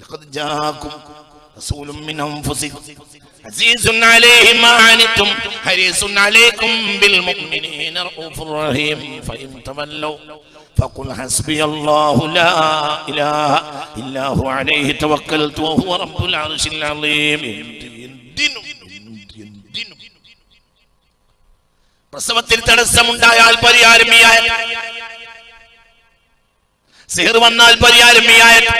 ലഖദ് ജാഅകും റസൂലും മിൻ അൻഫുസികും അസീസുൻ അലൈഹി മാ അനിതും ഹരീസുൻ അലൈക്കും ബിൽ മുഅ്മിനീന റഊഫുർ റഹീം ഫഇൻ തവല്ലൗ فقل حسبي الله لا إله إلا هو عليه توكلت وهو رب العرش العظيم. പ്രസവത്തിൽ തടസ്സമുണ്ടായാൽ പരിഹാരം ഈ ആയത്ത്, സിഹർ വന്നാൽ പരിഹാരം ഈ ആയത്ത്,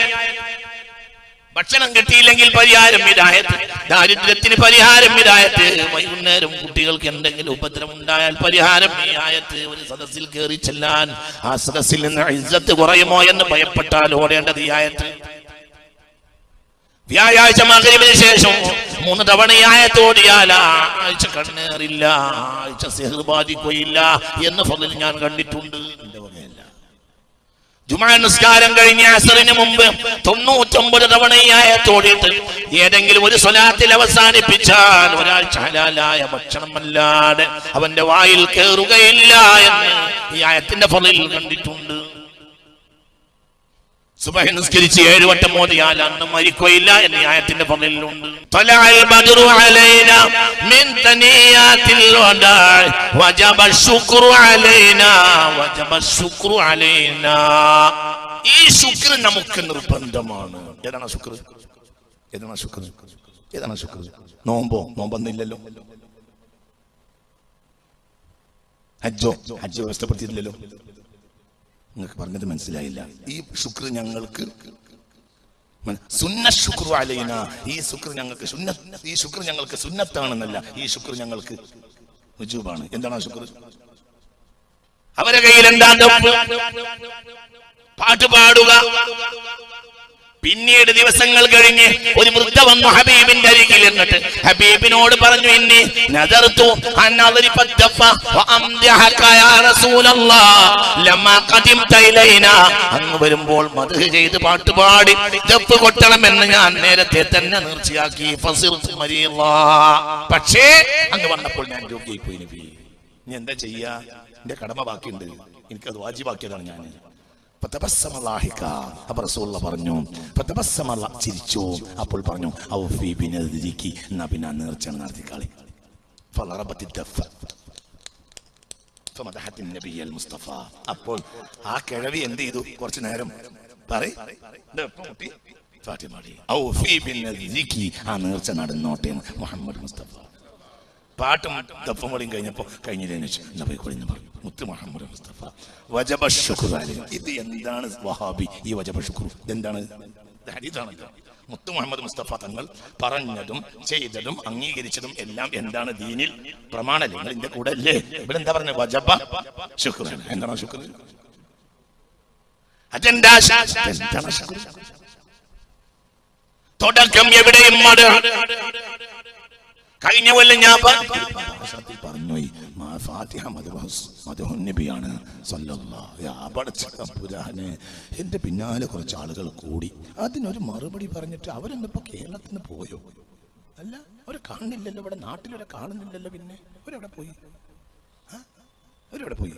ഭക്ഷണം കിട്ടിയില്ലെങ്കിൽ പരിഹാരം ഹിദായത്ത്, ദാരിദ്ര്യത്തിന് പരിഹാരം ഹിദായത്ത്, വൈകുന്നേരം കുട്ടികൾക്ക് എന്തെങ്കിലും ഉപദ്രവം ഉണ്ടായാൽ പരിഹാരം ഈ ആയത്ത്. ഒരു സദസ്സിൽ കയറി ചെല്ലാൻ ആ സദസ്സിൽ നിന്ന് ഇസ്സത്ത് കുറയുമോ എന്ന് ഭയപ്പെട്ടാൽ ഓടേണ്ടത് ഈ ആയത്ത്. വ്യാഴാഴ്ച മഗ്‌രിബിന് ശേഷം 3 തവണ ഈ ആയത്ത് ഓടിയാൽ ആഴ്ച കണ്ണേറില്ല, ആഴ്ച സിഹർ ബാധിക്കുകയില്ല എന്ന് ഫളിൽ ഞാൻ കണ്ടിട്ടുണ്ട്. ജുമാ നിസ്കാരം കഴിഞ്ഞ അസറിന് മുമ്പ് 99 തവണ ഈ ആയത്ത് ഓടിയിട്ട് ഏതെങ്കിലും ഒരു സ്വലാത്തിൽ അവസാനിപ്പിച്ചാൽ ഒരാഴ്ച ഹലാലായ ഭക്ഷണമല്ലാതെ അവന്റെ വായിൽ കയറുകയില്ല എന്ന് ഈ ആയത്തിന്റെ ഫളിൽ കണ്ടിട്ടുണ്ട്. സുബഹി നിസ്കരിച്ച് 7 വട്ടം ഓതിയാൽ അന്ന് മരിക്കുകയില്ല എന്ന് ഈ ആയത്തിന്റെ ഫളിലുണ്ട്. തലഅൽ ബദ്റു അലൈനാ മിൻ തനിയാത്തിൽ വദാ വജബ ശുക്റു അലൈനാ വജബ ശുക്റു അലൈനാ. ഈ ശുക്ർ നമുക്ക് നിർബന്ധമാണ്. ഏതാണ് ശുക്ർ? ഏതാണ് ശുക്ർ? ഏതാണ് ശുക്ർ? നോമ്പൊന്നില്ലല്ലോ, ഹജ്ജോ വ്യവസ്ഥപ്പെടുത്തിയിട്ടില്ലല്ലോ. നിങ്ങൾക്ക് പറഞ്ഞത് മനസ്സിലായില്ല. ഈ ശുക്ർ ഞങ്ങൾക്ക് സുന്ന ശുക്രു അലൈന, ഈ ശുക്ർ ഞങ്ങൾക്ക് ഈ ശുക്ർ ഞങ്ങൾക്ക് സുന്നത്താണെന്നല്ല, ഈ ശുക്ർ ഞങ്ങൾക്ക് വുജൂബാണ്. എന്താണ് ആ ശുക്ർ? അവരെ കയ്യിൽ എന്താ? പാട്ട് പാടുക. പിന്നീട് ദിവസങ്ങൾ കഴിഞ്ഞ് ഒരു വൃദ്ധ വന്നു ഹബീബിന്റെ അരികിൽ. എന്നിട്ട് ഹബീബിനോട് പറഞ്ഞു, ഇന്നി നദർതു അൻ അദ്രിബ ദഫ വഅംദഹക യാ റസൂലല്ലാഹ് ലമാ ഖദിംത ഇലൈനാ. അങ്ങ് വരുമ്പോൾ മദ്ഹ് ചെയ്ത് പാട്ടുപാടി ദഫ് കൊട്ടണമെന്ന് ഞാൻ നേരത്തെ തന്നെ നേർച്ചയാക്കി. ഫസിർതു മരീളാ. പക്ഷേ അങ്ങ് വന്നപ്പോൾ ഞാൻ രോഗിയായി പോയി നബി. ഇനി എന്താ ചെയ്യാ? എന്റെ കടമ ബാക്കിയുണ്ട്, എനിക്കത് വാജിബാക്കിയതാണ് ഞാൻ. പറഞ്ഞു, ചിരിച്ചു. അപ്പോൾ പറഞ്ഞു, നേർച്ച നടത്തിക്കാളി. അപ്പോൾ ആ കിഴവി എന്ത് ചെയ്തു? കുറച്ചു നേരം ആ നേർച്ച നടന്നോട്ടെ മുഹമ്മദ് മുസ്തഫ. പാട്ടും ദഫും കൂടിയും കഴിഞ്ഞപ്പോ കഴിഞ്ഞതിന് പറഞ്ഞു മുത്ത് മുഹമ്മദ് മുസ്തഫ. വജബ ശുക്ർ അലൈഹി. ഇത് എന്താണ് വഹാബി ഈ വജബ ശുക്ർ? എന്താണ്? ഹദീസാണല്ലോ. മുത്ത് മുഹമ്മദ് മുസ്തഫ തങ്ങൾ പറഞ്ഞതും ചെയ്തതും അംഗീകരിച്ചതും എല്ലാം എന്താണ് ദീനിൽ പ്രമാണല്ലേ? നിങ്ങൾ ഇതിന്റെ കൂടെ അല്ലേ? ഇവിടെ എന്താ പറഞ്ഞത്? വജബ ശുക്ർ. എന്താണ് ശുക്ർ? അതെന്താ ശുക്ർ? തുടക്കം എവിടെയും കഴിഞ്ഞ കൊല്ലം ഞാൻ പറഞ്ഞു നബിയാണ് പുരാന്. എന്റെ പിന്നാലെ കുറച്ച് ആളുകൾ കൂടി അതിനൊരു മറുപടി പറഞ്ഞിട്ട് അവരൊന്നിപ്പോ കേരളത്തിൽ നിന്ന് പോയോ? അല്ല, അവരെ കാണുന്നില്ലല്ലോ, ഇവിടെ നാട്ടിലൊരെ കാണുന്നില്ലല്ലോ. പിന്നെ അവരെവിടെ പോയി? അവരെവിടെ പോയി?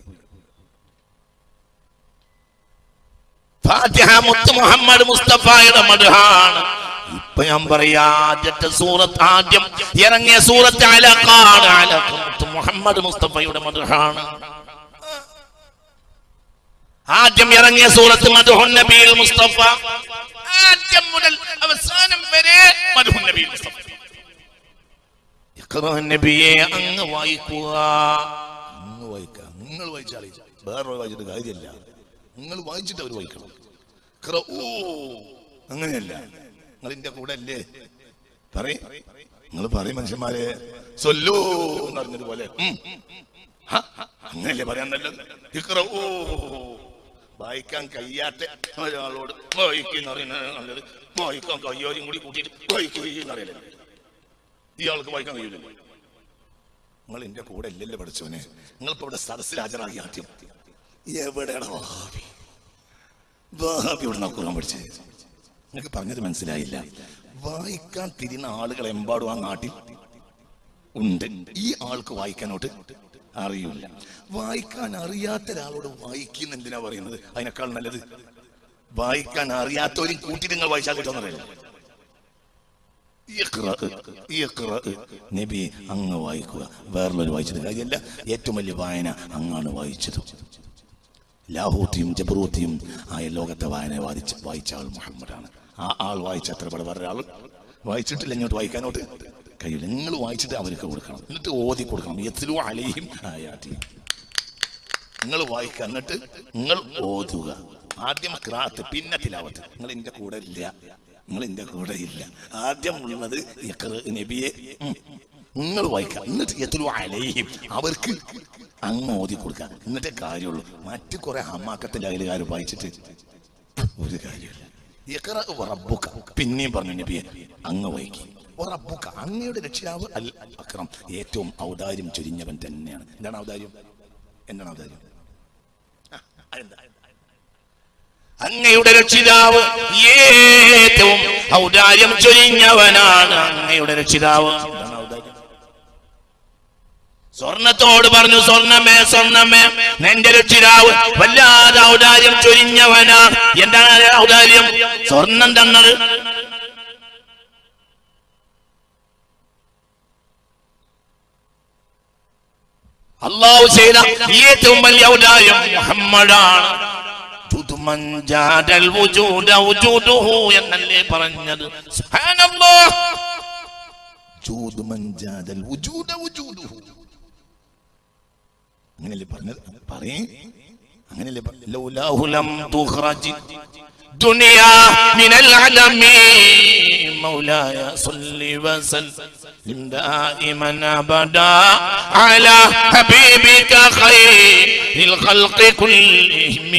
ഫാത്തിഹ മുത്ത് മുഹമ്മദ് മുസ്തഫയുടെ മദ്ഹാണ്. ഇപ്പൊ ഞാൻ പറയാ, ആദ്യം ഇറങ്ങിയ സൂറത്ത് അലഖാണ്. അലഖ് മുഹമ്മദ് മുസ്തഫയുടെ മദ്ഹാണ്. ആദ്യം ഇറങ്ങിയ സൂറത്ത് മദ്ഹുൻ നബിയിൽ മുസ്തഫ. ആദ്യം മുതൽ അവസാനം വരെ മദ്ഹുൻ നബിയിൽ മുസ്തഫ. ഇഖ്റ നബിയെ അങ്ങ് വായിക്കുക. അങ്ങ് വായിക്കുക. നിങ്ങൾ വായിച്ചാളി, വേറെ വായിച്ചിട്ട് കാര്യമില്ല. നിങ്ങൾ വായിച്ചിട്ട് അവർ വായിക്കണം. അങ്ങനെയല്ല, നിങ്ങളിന്റെ കൂടെ അല്ലേ? നിങ്ങൾ പറയും മനുഷ്യന്മാരെ സൊല്ലൂ എന്ന് പറഞ്ഞതുപോലെ. അങ്ങനല്ലേ പറയാൻ നല്ലത്? വായിക്കാൻ കഴിയാത്ത ഒരാളോട് വായിക്കുന്ന നല്ലത്. വായിക്കാൻ കയ്യോരും കൂടി കൂട്ടിയിട്ട് വായിക്കുകയെന്ന് അറിയില്ല. ഇയാൾക്ക് വായിക്കാൻ കഴിയില്ല. നിങ്ങൾ എന്റെ കൂടെ അല്ലല്ലേ പഠിച്ചോനെ? നിങ്ങളിപ്പോ ഇവിടെ സദസ്സിൽ ഹാജരാക്കി. ആദ്യം എവിടെയാണ് വഹാബി? വഹാബി ഇവിടെ നോക്കാൻ പഠിച്ചത്? നിങ്ങൾക്ക് പറഞ്ഞത് മനസ്സിലായില്ല. വായിക്കാൻ തിരിയുന്ന ആളുകൾ എമ്പാടും ആ നാട്ടിൽ ഉണ്ട്. ഈ ആൾക്ക് വായിക്കാനോട്ട് അറിയില്ല. വായിക്കാൻ അറിയാത്ത ഒരാളോട് വായിക്കുന്ന എന്തിനാ പറയുന്നത്? അതിനേക്കാൾ നല്ലത് വായിക്കാൻ അറിയാത്തവരും കൂട്ടിയിട്ട് നിങ്ങൾ വായിച്ചാൽ കിട്ടുമെന്നറിയില്ല. നബി അങ്ങ് വായിക്കുക, വേറൊരു വായിച്ചത് കാര്യമല്ല. ഏറ്റവും വലിയ വായന അങ്ങാണ് വായിച്ചത്. ലാഹൂത്തിയും ജബറൂത്തിയും ആയ ലോകത്തെ വായന വായിച്ച ആൾ മുഹമ്മദാണ്. ആ ആൾ വായിച്ച അത്ര ഇവിടെ വേറെ ആൾ വായിച്ചിട്ടില്ല. ഇങ്ങോട്ട് വായിക്കാനോട്ട് കഴിയില്ല. നിങ്ങൾ വായിച്ചിട്ട് അവർക്ക് കൊടുക്കണം, എന്നിട്ട് ഓതി കൊടുക്കണം. യത്ലു അലൈഹിം ആയാതി. നിങ്ങൾ വായിക്കുക, എന്നിട്ട് നിങ്ങൾ ഓതുക. ആദ്യം ഖിറാഅത്ത്, പിന്നെ തിലാവത്ത്. നിങ്ങൾ എൻ്റെ കൂടെ ഇല്ല, നിങ്ങൾ എൻ്റെ കൂടെ ഇല്ല. ആദ്യം ഉള്ളത് നബിയെ നിങ്ങൾ വായിക്കുക, എന്നിട്ട് യത്ലു അലൈഹിം അവർക്ക് അങ്ങ് ഓതി കൊടുക്കുക. എന്നിട്ടേ കാര്യമുള്ളൂ. മറ്റു കുറെ ഹമാക്കത്തിന്റെ അയലുകാർ വായിച്ചിട്ട് ഒരു കാര്യമില്ല. റബ്ബുക പിന്നെയും പറഞ്ഞു നബിയെ അങ്ങ് വായിക്കും. റബ്ബുക അങ്ങയുടെ രക്ഷിതാവ് അൽ അക്രം, ഏറ്റവും ഔദാര്യം ചൊരിഞ്ഞവൻ തന്നെയാണ്. എന്താണ് ഔദാര്യം? എന്താണ് ഔദാര്യം? അങ്ങയുടെ രക്ഷിതാവ് ഏറ്റവും ഔദാര്യം ചൊരിഞ്ഞവനാണ്. അങ്ങയുടെ രക്ഷിതാവ് സ്വർണത്തോട് പറഞ്ഞു, സ്വർണമേ സ്വർണമേ, നിന്റെ രക്ഷിതാവ് വല്ലാതെ ഔദാര്യം ചൊരിഞ്ഞവനാണ്. എന്താണ് ഔദാര്യം? സ്വർണം തന്നത്. അല്ലാഹു ചെയ്ത ഏറ്റവും വലിയ ഔദാര്യം മുഹമ്മദാണ്. എന്നല്ലേ പറഞ്ഞത്? സുബ്ഹാനല്ലാഹ്. അങ്ങനെയല്ലേ പറഞ്ഞത്? പറയേ, അങ്ങനെയല്ലേ ദുനിയാ മിനൽ അലമി മൗലായ സല്ലി വസല്ലിം ദായിമൻ അബദാ അലാ ഹബീബിക ഖൈറിൽ ഖൽഖി കുല്ലിഹിം.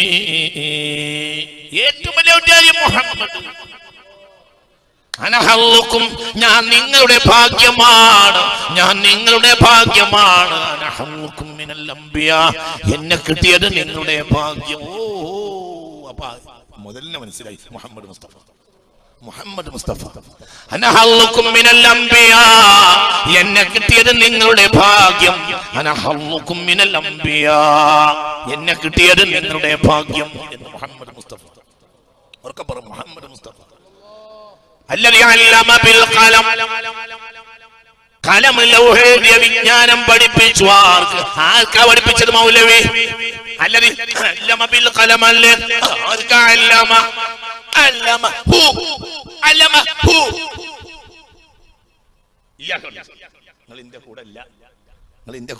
ഏറ്റവും വലിയ ഔദാര്യം മുഹമ്മദ്. അനഹല്ലുക്കും, ഞാൻ നിങ്ങളുടെ ഭാഗ്യമാണ്, ഞാൻ നിങ്ങളുടെ ഭാഗ്യമാണ്. അനഹല്ലുക്കും മിനൽ അംബിയാ, എന്നെ കിട്ടിയത് നിങ്ങളുടെ ഭാഗ്യം. ഓ, അപ്പൊ മുതലിനെ മനസ്സിലായി മുഹമ്മദ് മുസ്തഫ. മുഹമ്മദ് മുസ്തഫ അനഹല്ലുക്കും മിനൽ അംബിയാ, എന്നെ കിട്ടിയത് നിങ്ങളുടെ ഭാഗ്യം. അനഹല്ലുക്കും മിനൽ അംബിയാ, എന്നെ കിട്ടിയത് നിങ്ങളുടെ ഭാഗ്യം എന്ന് മുഹമ്മദ് മുസ്തഫ. ഉറക്കെ പറ, മുഹമ്മദ് മുസ്തഫ. അല്ലദീ അല്ലമ ബിൽ ഖലം, കലം ലൗഹേദിയ വിജ്ഞാനം പഠിപ്പിച്ചു. ആർക്കാ പഠിപ്പിച്ചത്? മൗലവി. അല്ലദീ അല്ലമ ബിൽ ഖലം, അല്ലേ ആർക്കാ അല്ലമ? അല്ലമ ഹു, അല്ലമ ഹു. നിങ്ങൾ എൻ്റെ കൂടെ ഇല്ല, നിങ്ങൾ എൻ്റെ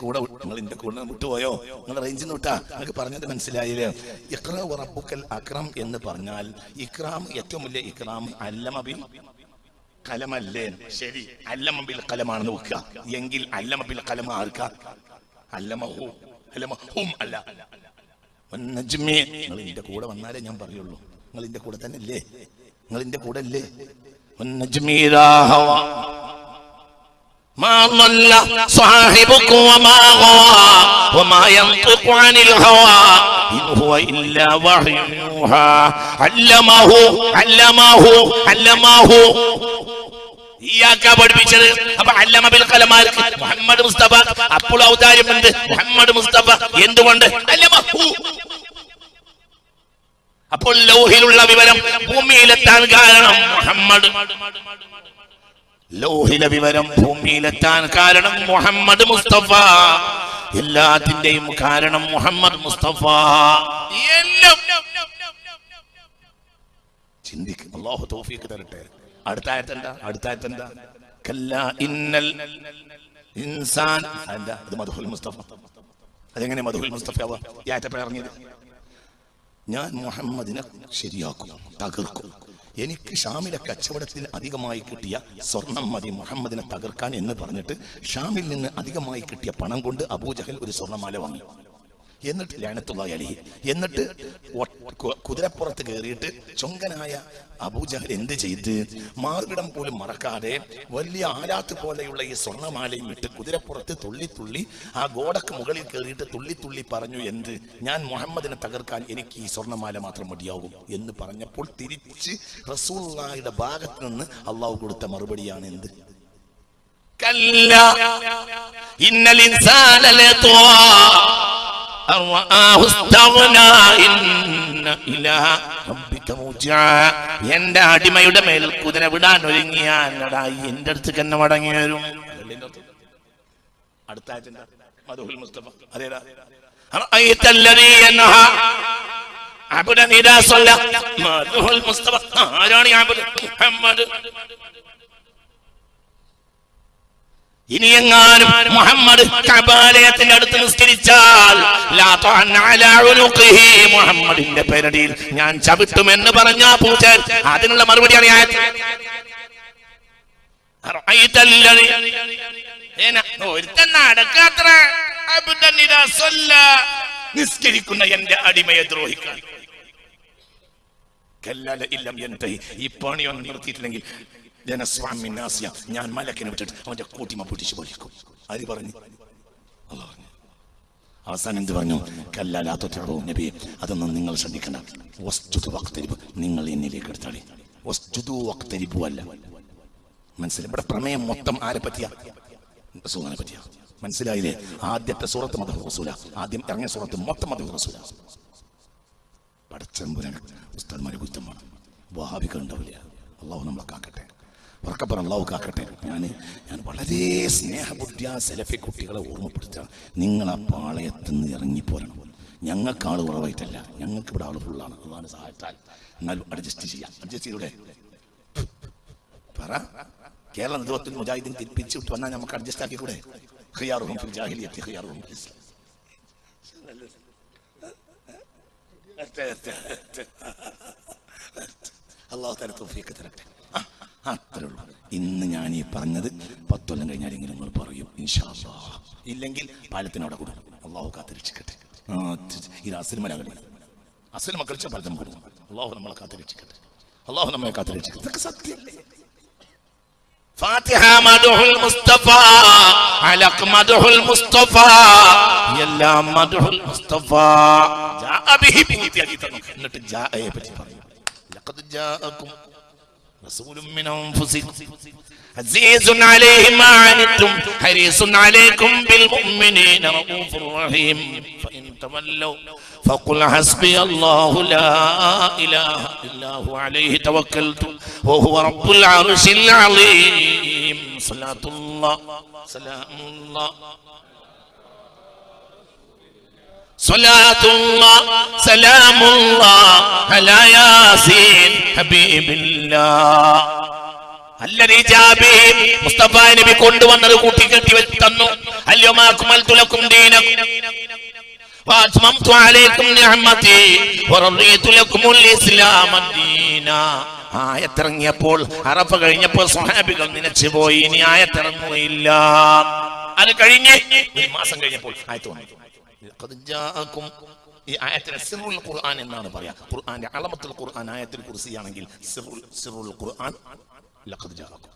കൂടെ വിട്ടുപോയോ? നിങ്ങൾ റേഞ്ചിൽ നിന്ന് വിട്ടാ? നിങ്ങൾക്ക് പറഞ്ഞത് മനസ്സിലായില്ലേ? ഇഖ്റാ റബ്ബുക്കൽ അക്രം എന്ന് പറഞ്ഞാൽ ഇക്രാം, ഏറ്റവും വലിയ ഇക്രാം അല്ലമ ബിൽ കലമല്ലേ? ശരി, അല്ലമ ബിൽ കലമാണെന്ന് വെക്കുക. എങ്കിൽ അല്ലമ ബിൽ കലം ആർക്കാ? അല്ലമ ഹു, അല്ലമ ഹും അല്ല. നിങ്ങൾ എൻ്റെ കൂടെ വന്നാലേ ഞാൻ പറയുള്ളൂ. നിങ്ങൾ എൻ്റെ കൂടെ തന്നെ അല്ലേ? നിങ്ങൾ എൻ്റെ കൂടെ അല്ലേ? ما ضل صاحبكم وما غوى وما ينطق عن الهوى إن هو إلا وحي يوحى علمه ഇയാക്കാ പഠിപ്പിച്ചത്. അപ്പൊ അല്ലമ ബിൽ ഖലം മുഹമ്മദ് മുസ്തഫ. അപ്പോൾ ഔദാര്യമുണ്ട് മുഹമ്മദ് മുസ്തഫ. എന്തുകൊണ്ട്? അല്ലമഹു. അപ്പോൾ ലൗഹിലുള്ള വിവരം ഭൂമിയിലെത്താൻ കാരണം മുഹമ്മദ്. ലൗഹിലെ വിവരം ഭൂമിയിലെത്താൻ കാരണം മുഹമ്മദ് മുസ്തഫ. എല്ലാത്തിന്റെയും കാരണം മുഹമ്മദ് മുസ്തഫ. എല്ലാം ചിന്തിക്കും. അല്ലാഹു തൗഫീഖ് തരട്ടെ. അടുത്ത ആയത്തെന്താ? കല്ലാ ഇന്നൽ ഇൻസാൻ. എന്താ ഇത്? മദ്ഹുൽ മുസ്തഫ. അതെങ്ങനെ മദ്ഹുൽ മുസ്തഫ ആവാ? ഈ ആയത്തെ ഇറങ്ങിയത് ഞാൻ മുഹമ്മദിനെ ശരിയാക്കും, തകർക്കും. എനിക്ക് ഷാമിലെ കച്ചവടത്തിൽ അധികമായി കിട്ടിയ സ്വർണം മതി മുഹമ്മദിനെ തകർക്കാൻ എന്ന് പറഞ്ഞിട്ട് ഷാമിൽ നിന്ന് അധികമായി കിട്ടിയ പണം കൊണ്ട് അബൂജഹൽ ഒരു സ്വർണ്ണമാല വാങ്ങി. എന്നിട്ട് ലഅനത്തുല്ലാഹി അലൈഹി, എന്നിട്ട് കുതിരപ്പുറത്ത് കയറിയിട്ട് ചൊങ്കനായ അബൂജഹൽ എന്ത് ചെയ്ത്? മാർവിടം പോലും മറക്കാതെ വലിയ ആലാത്ത് പോലെയുള്ള ഈ സ്വർണ്ണമാലയും ഇട്ട് കുതിരപ്പുറത്ത് തുള്ളി ആ ഗോഡക്ക് മുകളിൽ കയറിയിട്ട് തുള്ളി പറഞ്ഞു, എന്ത്? ഞാൻ മുഹമ്മദിനെ തകർക്കാൻ എനിക്ക് ഈ സ്വർണ്ണമാല മാത്രം മതിയാകും എന്ന് പറഞ്ഞപ്പോൾ തിരിച്ച് റസൂലുള്ളാഹിയുടെ ഭാഗത്ത് നിന്ന് അള്ളാഹു കൊടുത്ത മറുപടിയാണ് എന്ത്? കല്ലാ ഇന്നൽ ഇൻസാന ലതഗാ أرآه استغنى إن എന്റെ അടിമയുടെ മേൽ കുതിര വിടാൻ ഒരുങ്ങിയാൽ എന്റെ അടുത്തേക്ക് തന്നെ മടങ്ങി വരും. അടുത്ത മദ്ഹുൽ മുസ്തഫ അതേടാ മദ്ഹുൽ മുസ്തഫ ആരാണ് മുഹമ്മദ്? ഇനിയെങ്ങാനും മുഹമ്മദ് കഅബാലയത്തിന്റെ അടുത്ത് നിസ്കരിച്ചാൽ മുഹമ്മദിന്റെ പേരടിയിൽ ഞാൻ ചവിട്ടുമെന്ന് പറഞ്ഞ പൂജാരി അതിനുള്ള മറുപടിയാണ് ആയത്ത്. നിസ്കരിക്കുന്ന എന്റെ അടിമയെ ദ്രോഹിക്കാൻ ഈ പണിയൊന്നും നിർത്തിയിട്ടില്ലെങ്കിൽ ഞാൻ മലക്കിനെ വിട്ടിട്ട് അവന്റെ കൂട്ടിമ പൊട്ടിച്ചു പോലിക്കും. ആര് പറഞ്ഞു? അവസാനം എന്ത് പറഞ്ഞു? കല്ലാലാത്തോ നബി, അതൊന്നും നിങ്ങൾ ശ്രദ്ധിക്കണ്ട. നിങ്ങൾ എന്നിലേക്ക് എടുത്താളി. അല്ല മനസ്സിലായി? ഇവിടെ പ്രമേയം മൊത്തം ആരെ പറ്റിയാ? റസൂലിനെ പറ്റിയാ. മനസ്സിലായില്ലേ? ആദ്യത്തെ സൂറത്ത് മദ്ഹുർ റസൂല, ആദ്യം ഇറങ്ങിയ സൂറത്ത് മൊത്തം മദ്ഹുർ റസൂല. പടച്ചമ്പുരാൻ ഉസ്താദ്മാരെ കുറ്റമാണ്, വഹാബികൾ ഉണ്ടാവില്ല. അള്ളാഹു നമ്മളെ കാക്കട്ടെ, ഉറക്കപ്പറ അള്ളാഹു കാക്കട്ടെ. ഞാൻ വളരെ സ്നേഹബുദ്ധിയാ സലഫി കുട്ടികളെ ഓർമ്മപ്പെടുത്തുകയാണ്. നിങ്ങൾ ആ പാളയത്തിൽ നിന്ന് ഇറങ്ങിപ്പോരണം. ഞങ്ങൾക്ക് ആൾ കുറവായിട്ടല്ല, ഞങ്ങൾക്ക് ഇവിടെ ആൾ ഫുള്ളാണ്. അതാണ് സഹായത്താൽ. എന്നാലും അഡ്ജസ്റ്റ് ചെയ്യാം. അഡ്ജസ്റ്റ് ചെയ്തൂടെ? പറ. കേരള നേതൃത്വത്തിൽ മുജാഹിദീൻ തിരിപ്പിച്ചു വിട്ട് വന്നാൽ നമുക്ക് അഡ്ജസ്റ്റ് ആക്കി കൂടെ? ഖിയാറുഹും ഫിൽ ജാഹിലിയ്യത്തി ഖിയാറുഹും ഫിൽ ഇസ്ലാം. അല്ലാഹു തആല തൗഫീഖ് തരട്ടെ. അത്രേ ഉള്ളൂ. ഇന്ന് ഞാൻ ഈ പറഞ്ഞത് 10 കൊല്ലം കഴിഞ്ഞാലെങ്കിലും നിങ്ങൾ പറയും ഇൻഷാ അല്ലാഹ്. ഇല്ലെങ്കിൽ പാലത്തിനവിടെ കൂടും. അള്ളാഹു കാത്തിരക്ഷിക്കട്ടെ. ഇത് അസൽ മക്കൾ പാലത്തിന് കൂടും. അള്ളാഹു നമ്മളെ കാത്തിരക്ഷിക്കട്ടെ. അള്ളാഹു നമ്മെ കാത്തിരക്ഷിക്കട്ടെ. ഇതൊക്കെ സത്യമല്ലേ? ഫാത്തിഹ മദ്ഹുൽ മുസ്തഫ, അലഖ് മദ്ഹുൽ മുസ്തഫ, എല്ലാം മദ്ഹുൽ മുസ്തഫ. ജാഅ ബിഹി പൂർത്തിയാക്കി തന്നു. എന്നിട്ട് ജാഅയെ പറ്റി പറയും. ലഖദ് ജാഅകും റസൂലുൻ മിൻ അൻഫുസികും അസീസുൻ അലൈഹി മാ അനിതും ഹരീസുൻ അലൈക്കും ബിൽ മുഅ്മിനീന റഊഫുർ റഹീം ഫഇൻ തവല്ലൗ ഫഖുൽ ഹസ്ബിയല്ലാഹു ലാ ഇലാഹ ഇല്ലാ ഹു അലൈഹി തവക്കൽതു വഹുവ റബ്ബുൽ അർശിൽ അലീം. സ്വലാത്തുല്ലാഹ് സലാമുല്ലാഹ് സ്വലാത്തുല്ലാഹ് സലാമുല്ലാഹ് അലാ യാസീൻ ഹബീബില്ലാഹ്. അല്ലദീ ജാബി മുസ്തഫ നബി കൊണ്ടുവന്നത് കൂട്ടിക്കെട്ടി വെച്ച് തന്നു. അൽയൗമാ അക്മൽതു ലക്കും ദീനക്കും വഅത്മംതു അലൈക്കും നിഅമതി വറദീതു ലക്കുമുൽ ഇസ്ലാമ ദീന. ആയത്തിറങ്ങിയപ്പോൾ, അറഫ കഴിഞ്ഞപ്പോൾ സ്വഹാബികൾ നിലച്ചുപോയി. ഇനി ആയത്തിറങ്ങുകയില്ല. അത് കഴിഞ്ഞ് ഒരു മാസം കഴിഞ്ഞപ്പോൾ ആയത്ത് വന്നു. ഈ ആയത്തിന് സിറുൽ ഖുർആൻ എന്നാണ് പറയാ. ഖുർആന്റെ അളമത്തുൽ ഖുർആൻ ആയത്തുൽ കുർസിയാണെങ്കിൽ സിറുൽ ഖുർആൻ ലഖദ് ജാഅകും.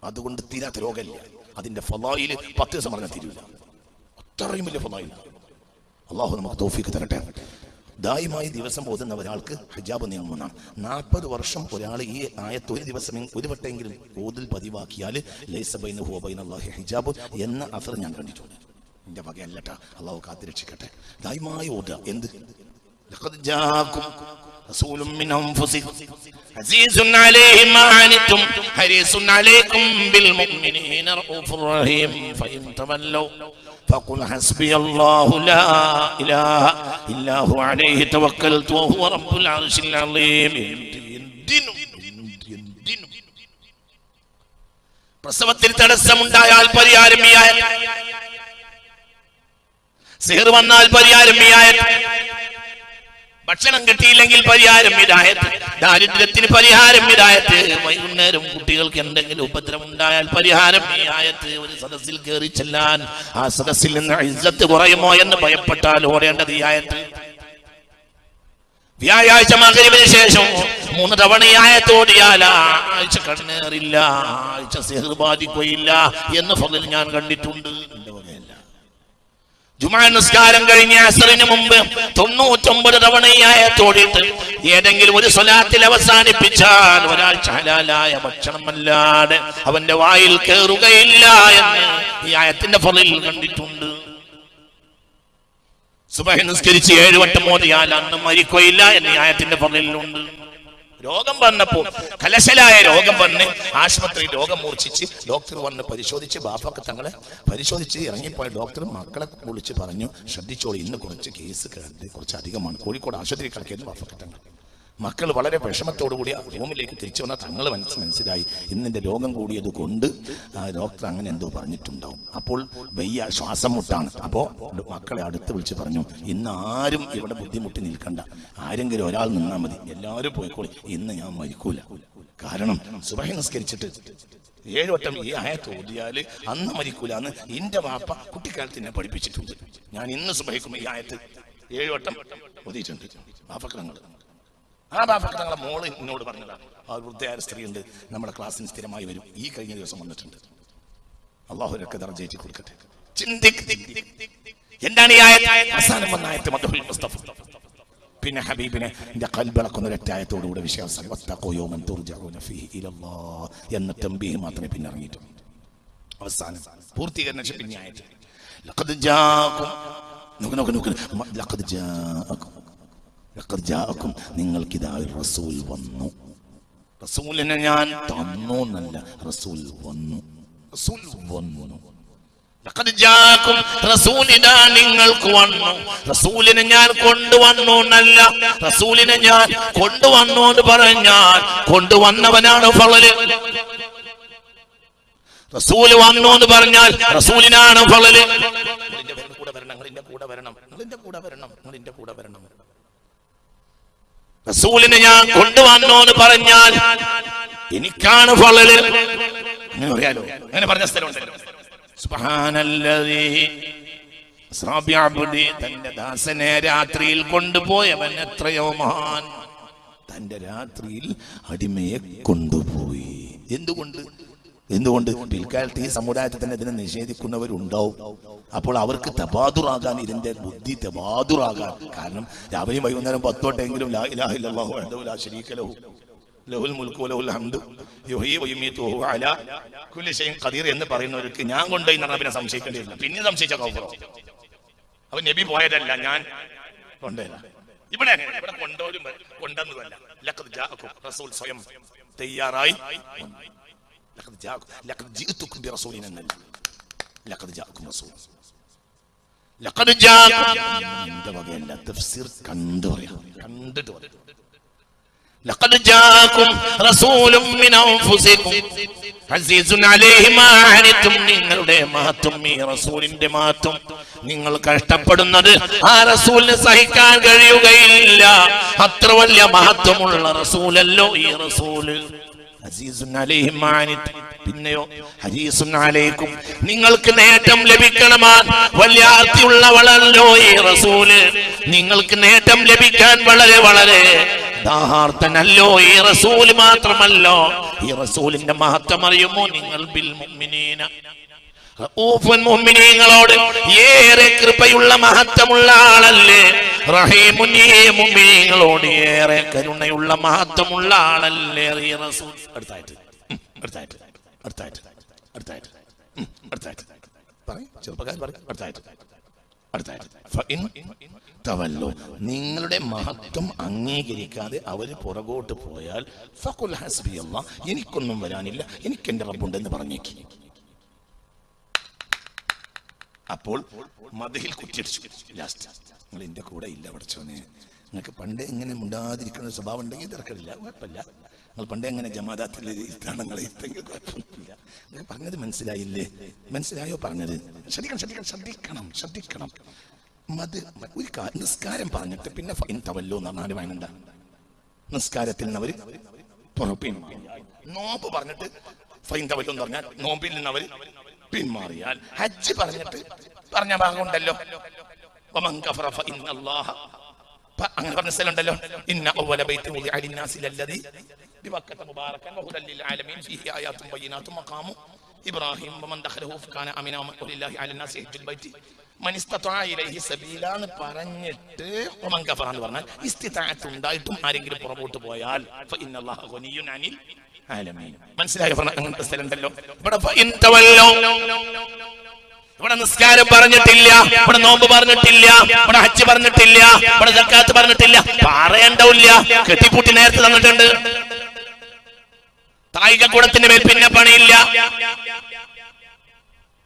അതുകൊണ്ട് തീരാത്ത രോഗമില്ല. അതിന്റെ ഫളായിൽ 10 ദിവസം പറഞ്ഞാൽ തീരില്ല. അത്രയും വലിയ ഫളായിൽ. അള്ളാഹു നമുക്ക് തൗഫീഖ് തരട്ടെ. ദായിമായി ദിവസം ഓതുന്ന ഒരാൾക്ക് ഹിജാബ് നിയമമാണ്. 40 വർഷം ഒരാൾ ഈ ആയത്ത് ഒരു ദിവസം ഒരു വട്ടെങ്കിലും ഓതിൽ പതിവാക്കിയാൽ ലൈസ ബൈനഹു വ ബൈനല്ലാഹി ഹിജാബ് എന്ന അസർ ഞാൻ കണ്ടിട്ടുണ്ട്. എന്റെ വകയല്ലട്ടാ, അള്ളാഹു കാത്തിരക്ഷിക്കട്ടെ. ദായിമായി ഓതുക. എന്ത്? ലഖദ് ജാഅകും റസൂലുൻ മിൻ അൻഫുസികും അസീസുൻ അലൈഹി മാ അനിതും ഹരീസുൻ അലൈക്കും ബിൽ മുഅ്മിനീന റഊഫുർ റഹീം ഫഇൻ തവല്ലൗ ഫഖുൽ ഹസ്ബിയല്ലാഹു ലാ ഇലാഹ ഇല്ലാ ഹു അലൈഹി തവക്കൽതു വഹുവ റബ്ബുൽ അർശിൽ അലീം. പ്രസവത്തിൽ തടസ്സമുണ്ടായാൽ പരിഹാരം ഈ ആയത്ത്. സിഹർ വന്നാൽ പരിഹാരം ഈ ആയത്ത്. ഭക്ഷണം കിട്ടിയില്ലെങ്കിൽ പരിഹാരം ഇതായത്. ദാരിദ്ര്യത്തിന് പരിഹാരം ഇതായത്. വൈകുന്നേരം കുട്ടികൾക്ക് എന്തെങ്കിലും ഉപദ്രവം ഉണ്ടായാൽ പരിഹാരം ഈ ആയത്ത്. ഒരു സദസ്സിൽ കയറി ചെല്ലാൻ ആ സദസ്സിൽ നിന്ന് ഇസ്സത്ത് കുറയുമോ എന്ന് ഭയപ്പെട്ടാൽ ഓടേണ്ടത് ഈ ആയത്ത്. വ്യാഴാഴ്ച മഗ്‌രിബിന് ശേഷം 3 തവണ ഈ ആയത്ത് ഓടിയാൽ ആഴ്ച കണ്ണേറില്ല, ആഴ്ച സിഹർ ബാധിക്കുകയില്ല എന്ന് ഫളിൽ ഞാൻ കണ്ടിട്ടുണ്ട്. ജുമാ നിസ്കാരം കഴിഞ്ഞ അസ്റിന് മുമ്പ് 99 തവണ ഈ ആയത്ത് ഓടിയിട്ട് ഏതെങ്കിലും ഒരു സ്വലാത്തിൽ അവസാനിപ്പിച്ചാൽ ഒരാഴ്ച ഹലാലായ ഭക്ഷണമല്ലാതെ അവന്റെ വായിൽ കയറുകയില്ല എന്ന് ഈ ആയത്തിന്റെ ഫളിൽ കണ്ടിട്ടുണ്ട്. സുബഹി നിസ്കരിച്ച് 7 വട്ടം ഓതിയാൽ അന്ന് മരിക്കുകയില്ല എന്ന ആയത്തിന്റെ ഫളിലുണ്ട്. രോഗം വന്നപ്പോ കലശലായ രോഗം വന്ന് ആശുപത്രി രോഗം മൂർച്ഛിച്ച് ഡോക്ടർ വന്ന് പരിശോധിച്ച് ബാപ്പക്ക് തങ്ങളെ പരിശോധിച്ച് ഇറങ്ങിപ്പോയ ഡോക്ടർ മക്കളെ വിളിച്ച് പറഞ്ഞു, ശ്രദ്ധിച്ചോളൂ, ഇന്ന് കുറച്ച് കേസ് കുറച്ച് അധികമാണ്. കോഴിക്കോട് ആശുപത്രി കിടക്കുന്നു ബാപ്പക്ക് തങ്ങൾ. മക്കൾ വളരെ വിഷമത്തോടുകൂടി റൂമിലേക്ക് തിരിച്ചു വന്നാൽ തങ്ങൾ മനസ്സിലായി ഇന്നിന്റെ രോഗം കൂടിയത് കൊണ്ട് ഡോക്ടർ അങ്ങനെ എന്തോ പറഞ്ഞിട്ടുണ്ടാവും. അപ്പോൾ വയ്യ, ശ്വാസം മുട്ടാണ്. അപ്പോൾ മക്കളെ അടുത്ത് വിളിച്ച് പറഞ്ഞു, ഇന്ന് ആരും ഇവിടെ ബുദ്ധിമുട്ടി നിൽക്കണ്ട, ആരെങ്കിലും ഒരാൾ നിന്നാൽ മതി, എല്ലാവരും പോയിക്കോളി, ഇന്ന് ഞാൻ മരിക്കൂല. കാരണം സുബഹി നിസ്കരിച്ചിട്ട് 7 വട്ടം ഈ ആയത്ത് ഓതിയാല് അന്ന് മരിക്കൂല എന്ന് എന്റെ വാപ്പ കുട്ടിക്കാലത്ത് എന്നെ പഠിപ്പിച്ചിട്ടുണ്ട്. ഞാൻ ഇന്ന് സുബഹിക്കും ഈ ആയത്ത് 7 വട്ടം ഓതിയിട്ടുണ്ട്. വാപ്പക്കളങ്ങൾ ആ ബാപ്പക്ക് തങ്ങളെ മോള് എന്നോട് പറഞ്ഞതാണ്. ആ വൃദ്ധയായ സ്ത്രീ ഉണ്ട്, നമ്മുടെ ക്ലാസ്സിന് സ്ഥിരമായി വരും. ഈ കഴിഞ്ഞ ദിവസം വന്നിട്ടുണ്ട്. അള്ളാഹു ഒക്കെ ദർജ കൊടുക്കട്ടെ. എന്താണ് ഈ അവസാനം വന്ന ആയത്ത്? മദ്ഹുൽ മുസ്തഫ. പിന്നെ ഹബീബിനെ എന്റെ ഖൽബിളക്കുന്ന ഒരൊറ്റായത്തോടുകൂടെ വിശ്വാസം എന്ന തംബീഹ് മാത്രമേ പിന്നെ ഇറങ്ങിയിട്ടുള്ളൂ. അവസാനം പൂർത്തീകരണ പിന്നെ ആയിട്ട് ലഖദ് ജാഅക്കും നിങ്ങൾക്കിതാ റസൂൽ വന്നു. റസൂലിനെ ഞാൻ തന്നു എന്നല്ല, റസൂൽ വന്നു. റസൂൽ വന്നു. ലഖദ് ജാഅക്കും റസൂലിനാ നിങ്ങൾക്ക് വന്നു. റസൂലിനെ ഞാൻ കൊണ്ടുവന്നു എന്നല്ല, റസൂലിനെ ഞാൻ കൊണ്ടുവന്നു എന്ന് പറഞ്ഞാൽ കൊണ്ടുവന്നവനാണ് ഫളല്. റസൂല് വന്നു എന്ന് പറഞ്ഞാൽ റസൂലിനാണ് ഫളല്. റസൂലിനെ ഞാൻ കൊണ്ടുവന്നു എന്ന് പറഞ്ഞാൽ എനിക്കാണ് ഫളല്. അങ്ങനെ പറയാലോ, അങ്ങനെ പറഞ്ഞ സ്ഥലമുണ്ടല്ലോ. സുബ്ഹാനല്ലദീ അസ്റാ ബിഅബ്ദി, തന്റെ ദാസനെ രാത്രിയിൽ കൊണ്ടുപോയവൻ എത്രയോ മഹാൻ. തന്റെ രാത്രിയിൽ അടിമയെ കൊണ്ടുപോയി. എന്തുകൊണ്ട് പിൽക്കാലത്ത് ഈ സമുദായത്തിൽ തന്നെ ഇതിനെ നിഷേധിക്കുന്നവരുണ്ടാവും. അപ്പോൾ അവർക്ക് തബാദുറാകാൻ, ഇതിന്റെ ബുദ്ധി തബാദുറാകാൻ. കാരണം രാവിലെയും വൈകുന്നേരം 10 വട്ടെങ്കിലും ലാ ഇലാഹ ഇല്ലല്ലാഹു വഹ്ദഹു ലാ ശരീക ലഹു ലഹുൽ മുൽക്കു വലഹുൽ ഹംദു യുഹ്യി വയുമീതു വഹുവ അലാ കുല്ലി ഷൈഇൻ ഖദീർ എന്ന് പറയുന്നവർക്ക് ഞാൻ കൊണ്ടുപോയി നബിനെ സംശയിക്കേണ്ടിയില്ല. പിന്നെ സംശയിച്ച കൗഫറോ? അപ്പൊ നബി പോയതല്ല, ഞാൻ കൊണ്ടുപോയതാ. ഇവിടെ കൊണ്ടെന്നതല്ല. ലഖദ് ജാഅക്കും റസൂൽ സ്വയം തയ്യാറായി. ലഖദ് ജിഅ്തുക്കും ബിറസൂലിൻ എന്നല്ല, ലഖദ് ജാഅക്കും റസൂൽ. ലഖദ് ജാഅക്കും എന്റെ വകയല്ല, തഫ്സീർ കണ്ടിട്ട് പറയാം. ലഖദ് ജാഅക്കും റസൂലും മിൻ അൻഫുസിക്കും അസീസുൻ അലൈഹി മാ അനിതും. നിങ്ങളുടെ മഹത്വം, ഈ റസൂലിന്റെ മഹത്വം, നിങ്ങൾ കഷ്ടപ്പെടുന്നത് ആ റസൂലിന് സഹിക്കാൻ കഴിയുകയില്ല. അത്ര വലിയ മഹത്വമുള്ള റസൂലല്ലോ ഈ റസൂല്. അസീസുൻ അലൈഹി മാ അനിതും. പിന്നെയോ ഹരീസുൻ അലൈക്കും, നിങ്ങൾക്ക് നേട്ടം ലഭിക്കണമാൻ വലിയ ആർത്തിയുള്ളവളല്ലോ ഈ റസൂല്. നിങ്ങൾക്ക് നേട്ടം ലഭിക്കാൻ വളരെ വളരെ ദാഹാർത്തനല്ലോ ഈ റസൂല്. മാത്രമല്ലോ ഈ റസൂലിന്റെ മഹത്വം അറിയുമോ നിങ്ങൾ? ബിൽ മുഅ്മിനീന റഊഫുൻ, മുഅ്മിനീങ്ങളോട് ഏറെ കൃപയുള്ള മഹത്വമുള്ള ആളല്ലേ. റഹീമുൻ, ഈ മുഅ്മിനീങ്ങളോട് ഏറെ കരുണയുള്ള മഹത്വമുള്ള ആളല്ലേ ഈ റസൂൽ. അടുത്തായിട്ട് നിങ്ങളുടെ മഹത്വം അംഗീകരിക്കാതെ അവര് പുറകോട്ട് പോയാൽ ഫഖുൽ ഹസ്ബി അല്ലാഹ്, എനിക്കൊന്നും വരാനില്ല, എനിക്ക് എന്റെ റബ്ബുണ്ടെന്ന് പറഞ്ഞേക്ക്. അപ്പോൾ മദ്ഹിൽ കുറ്റിയടിച്ചു. ലാസ്റ്റ് നിങ്ങൾ എന്റെ കൂടെ ഇല്ല പഠിച്ചോനെ, നിങ്ങൾക്ക് പണ്ടേ എങ്ങനെ മുണ്ടാതിരിക്കുന്ന സ്വഭാവം ഉണ്ടെങ്കിൽ തിരക്കില്ല, കുഴപ്പമില്ല. നിങ്ങൾ പണ്ടേ എങ്ങനെ ജമാഅത്തിൽ ഇഷ്ടങ്ങളെ ഇട്ടെങ്കിൽ കുഴപ്പമൊന്നുമില്ല. നിങ്ങൾ പറഞ്ഞത് മനസ്സിലായില്ലേ? മനസ്സിലായോ പറഞ്ഞത്? ശ്രദ്ധിക്കണം. ഒരു നിസ്കാരം പറഞ്ഞിട്ട് പിന്നെ ഫൈൻ തവല്ലോ എന്ന് പറഞ്ഞാൽ വേണ്ട. നിസ്കാരത്തിൽ നിന്ന് അവര് പുറപ്പിൻ. നോമ്പ് പറഞ്ഞിട്ട് ഫൈൻ തവല്ലോ എന്ന് പറഞ്ഞാൽ നോമ്പിൽ നിന്ന് അവര് പിന്മാറിയാൽ, ഹജ്ജ് പറഞ്ഞിട്ട് പറഞ്ഞ ഭാഗമുണ്ടല്ലോ, അങ്ങനെ പറഞ്ഞ സ്ഥലമുണ്ടല്ലോ, ഇന്ന അവ്വല ബൈത്തിൻ വുദിഅ ലിന്നാസി ലല്ലദീ ബിബക്കത മുബാറകൻ വഹുദൻ ലിൽ ആലമീൻ ഫീഹി ആയാതുൻ ബയ്യിനാതുൻ മഖാമു ഇബ്രാഹിം വമൻ ദഖലഹു ഫകാന അമിനാ വലില്ലാഹി അലന്നാസി ഹജ്ജുൽ ബൈത്തി മൻ ഇസ്തതഅ ഇലൈഹി സബീല എന്ന് പറഞ്ഞിട്ട് വമൻ കഫറ എന്ന് പറഞ്ഞാൽ ഇസ്തിതാഅത്ത് ഉണ്ടായിട്ടും ആരെങ്കിലും പുറകോട്ട് പോയാൽ ഫഇന്നല്ലാഹ ഗനിയ്യുൻ അനിൽ ആലമീൻ. മനസ്സിലായോ? അങ്ങനത്തെ സ്ഥലമുണ്ടല്ലോ. ഇവിടെ ഫഇൻ തവല്ലോ, ഇവിടെ നിസ്കാരം പറഞ്ഞിട്ടില്ല, ഇവിടെ നോമ്പ് പറഞ്ഞിട്ടില്ല, ഇവിടെ ഹജ്ജ് പറഞ്ഞിട്ടില്ല, ഇവിടെ സക്കാത്ത് പറഞ്ഞിട്ടില്ല, പറയണ്ടില്ല. കെട്ടിപ്പൂട്ടി നേരത്തെ തന്നിട്ടുണ്ട്. താഴികക്കുടത്തിന്റെ മേൽ പിന്നെ പണിയില്ല.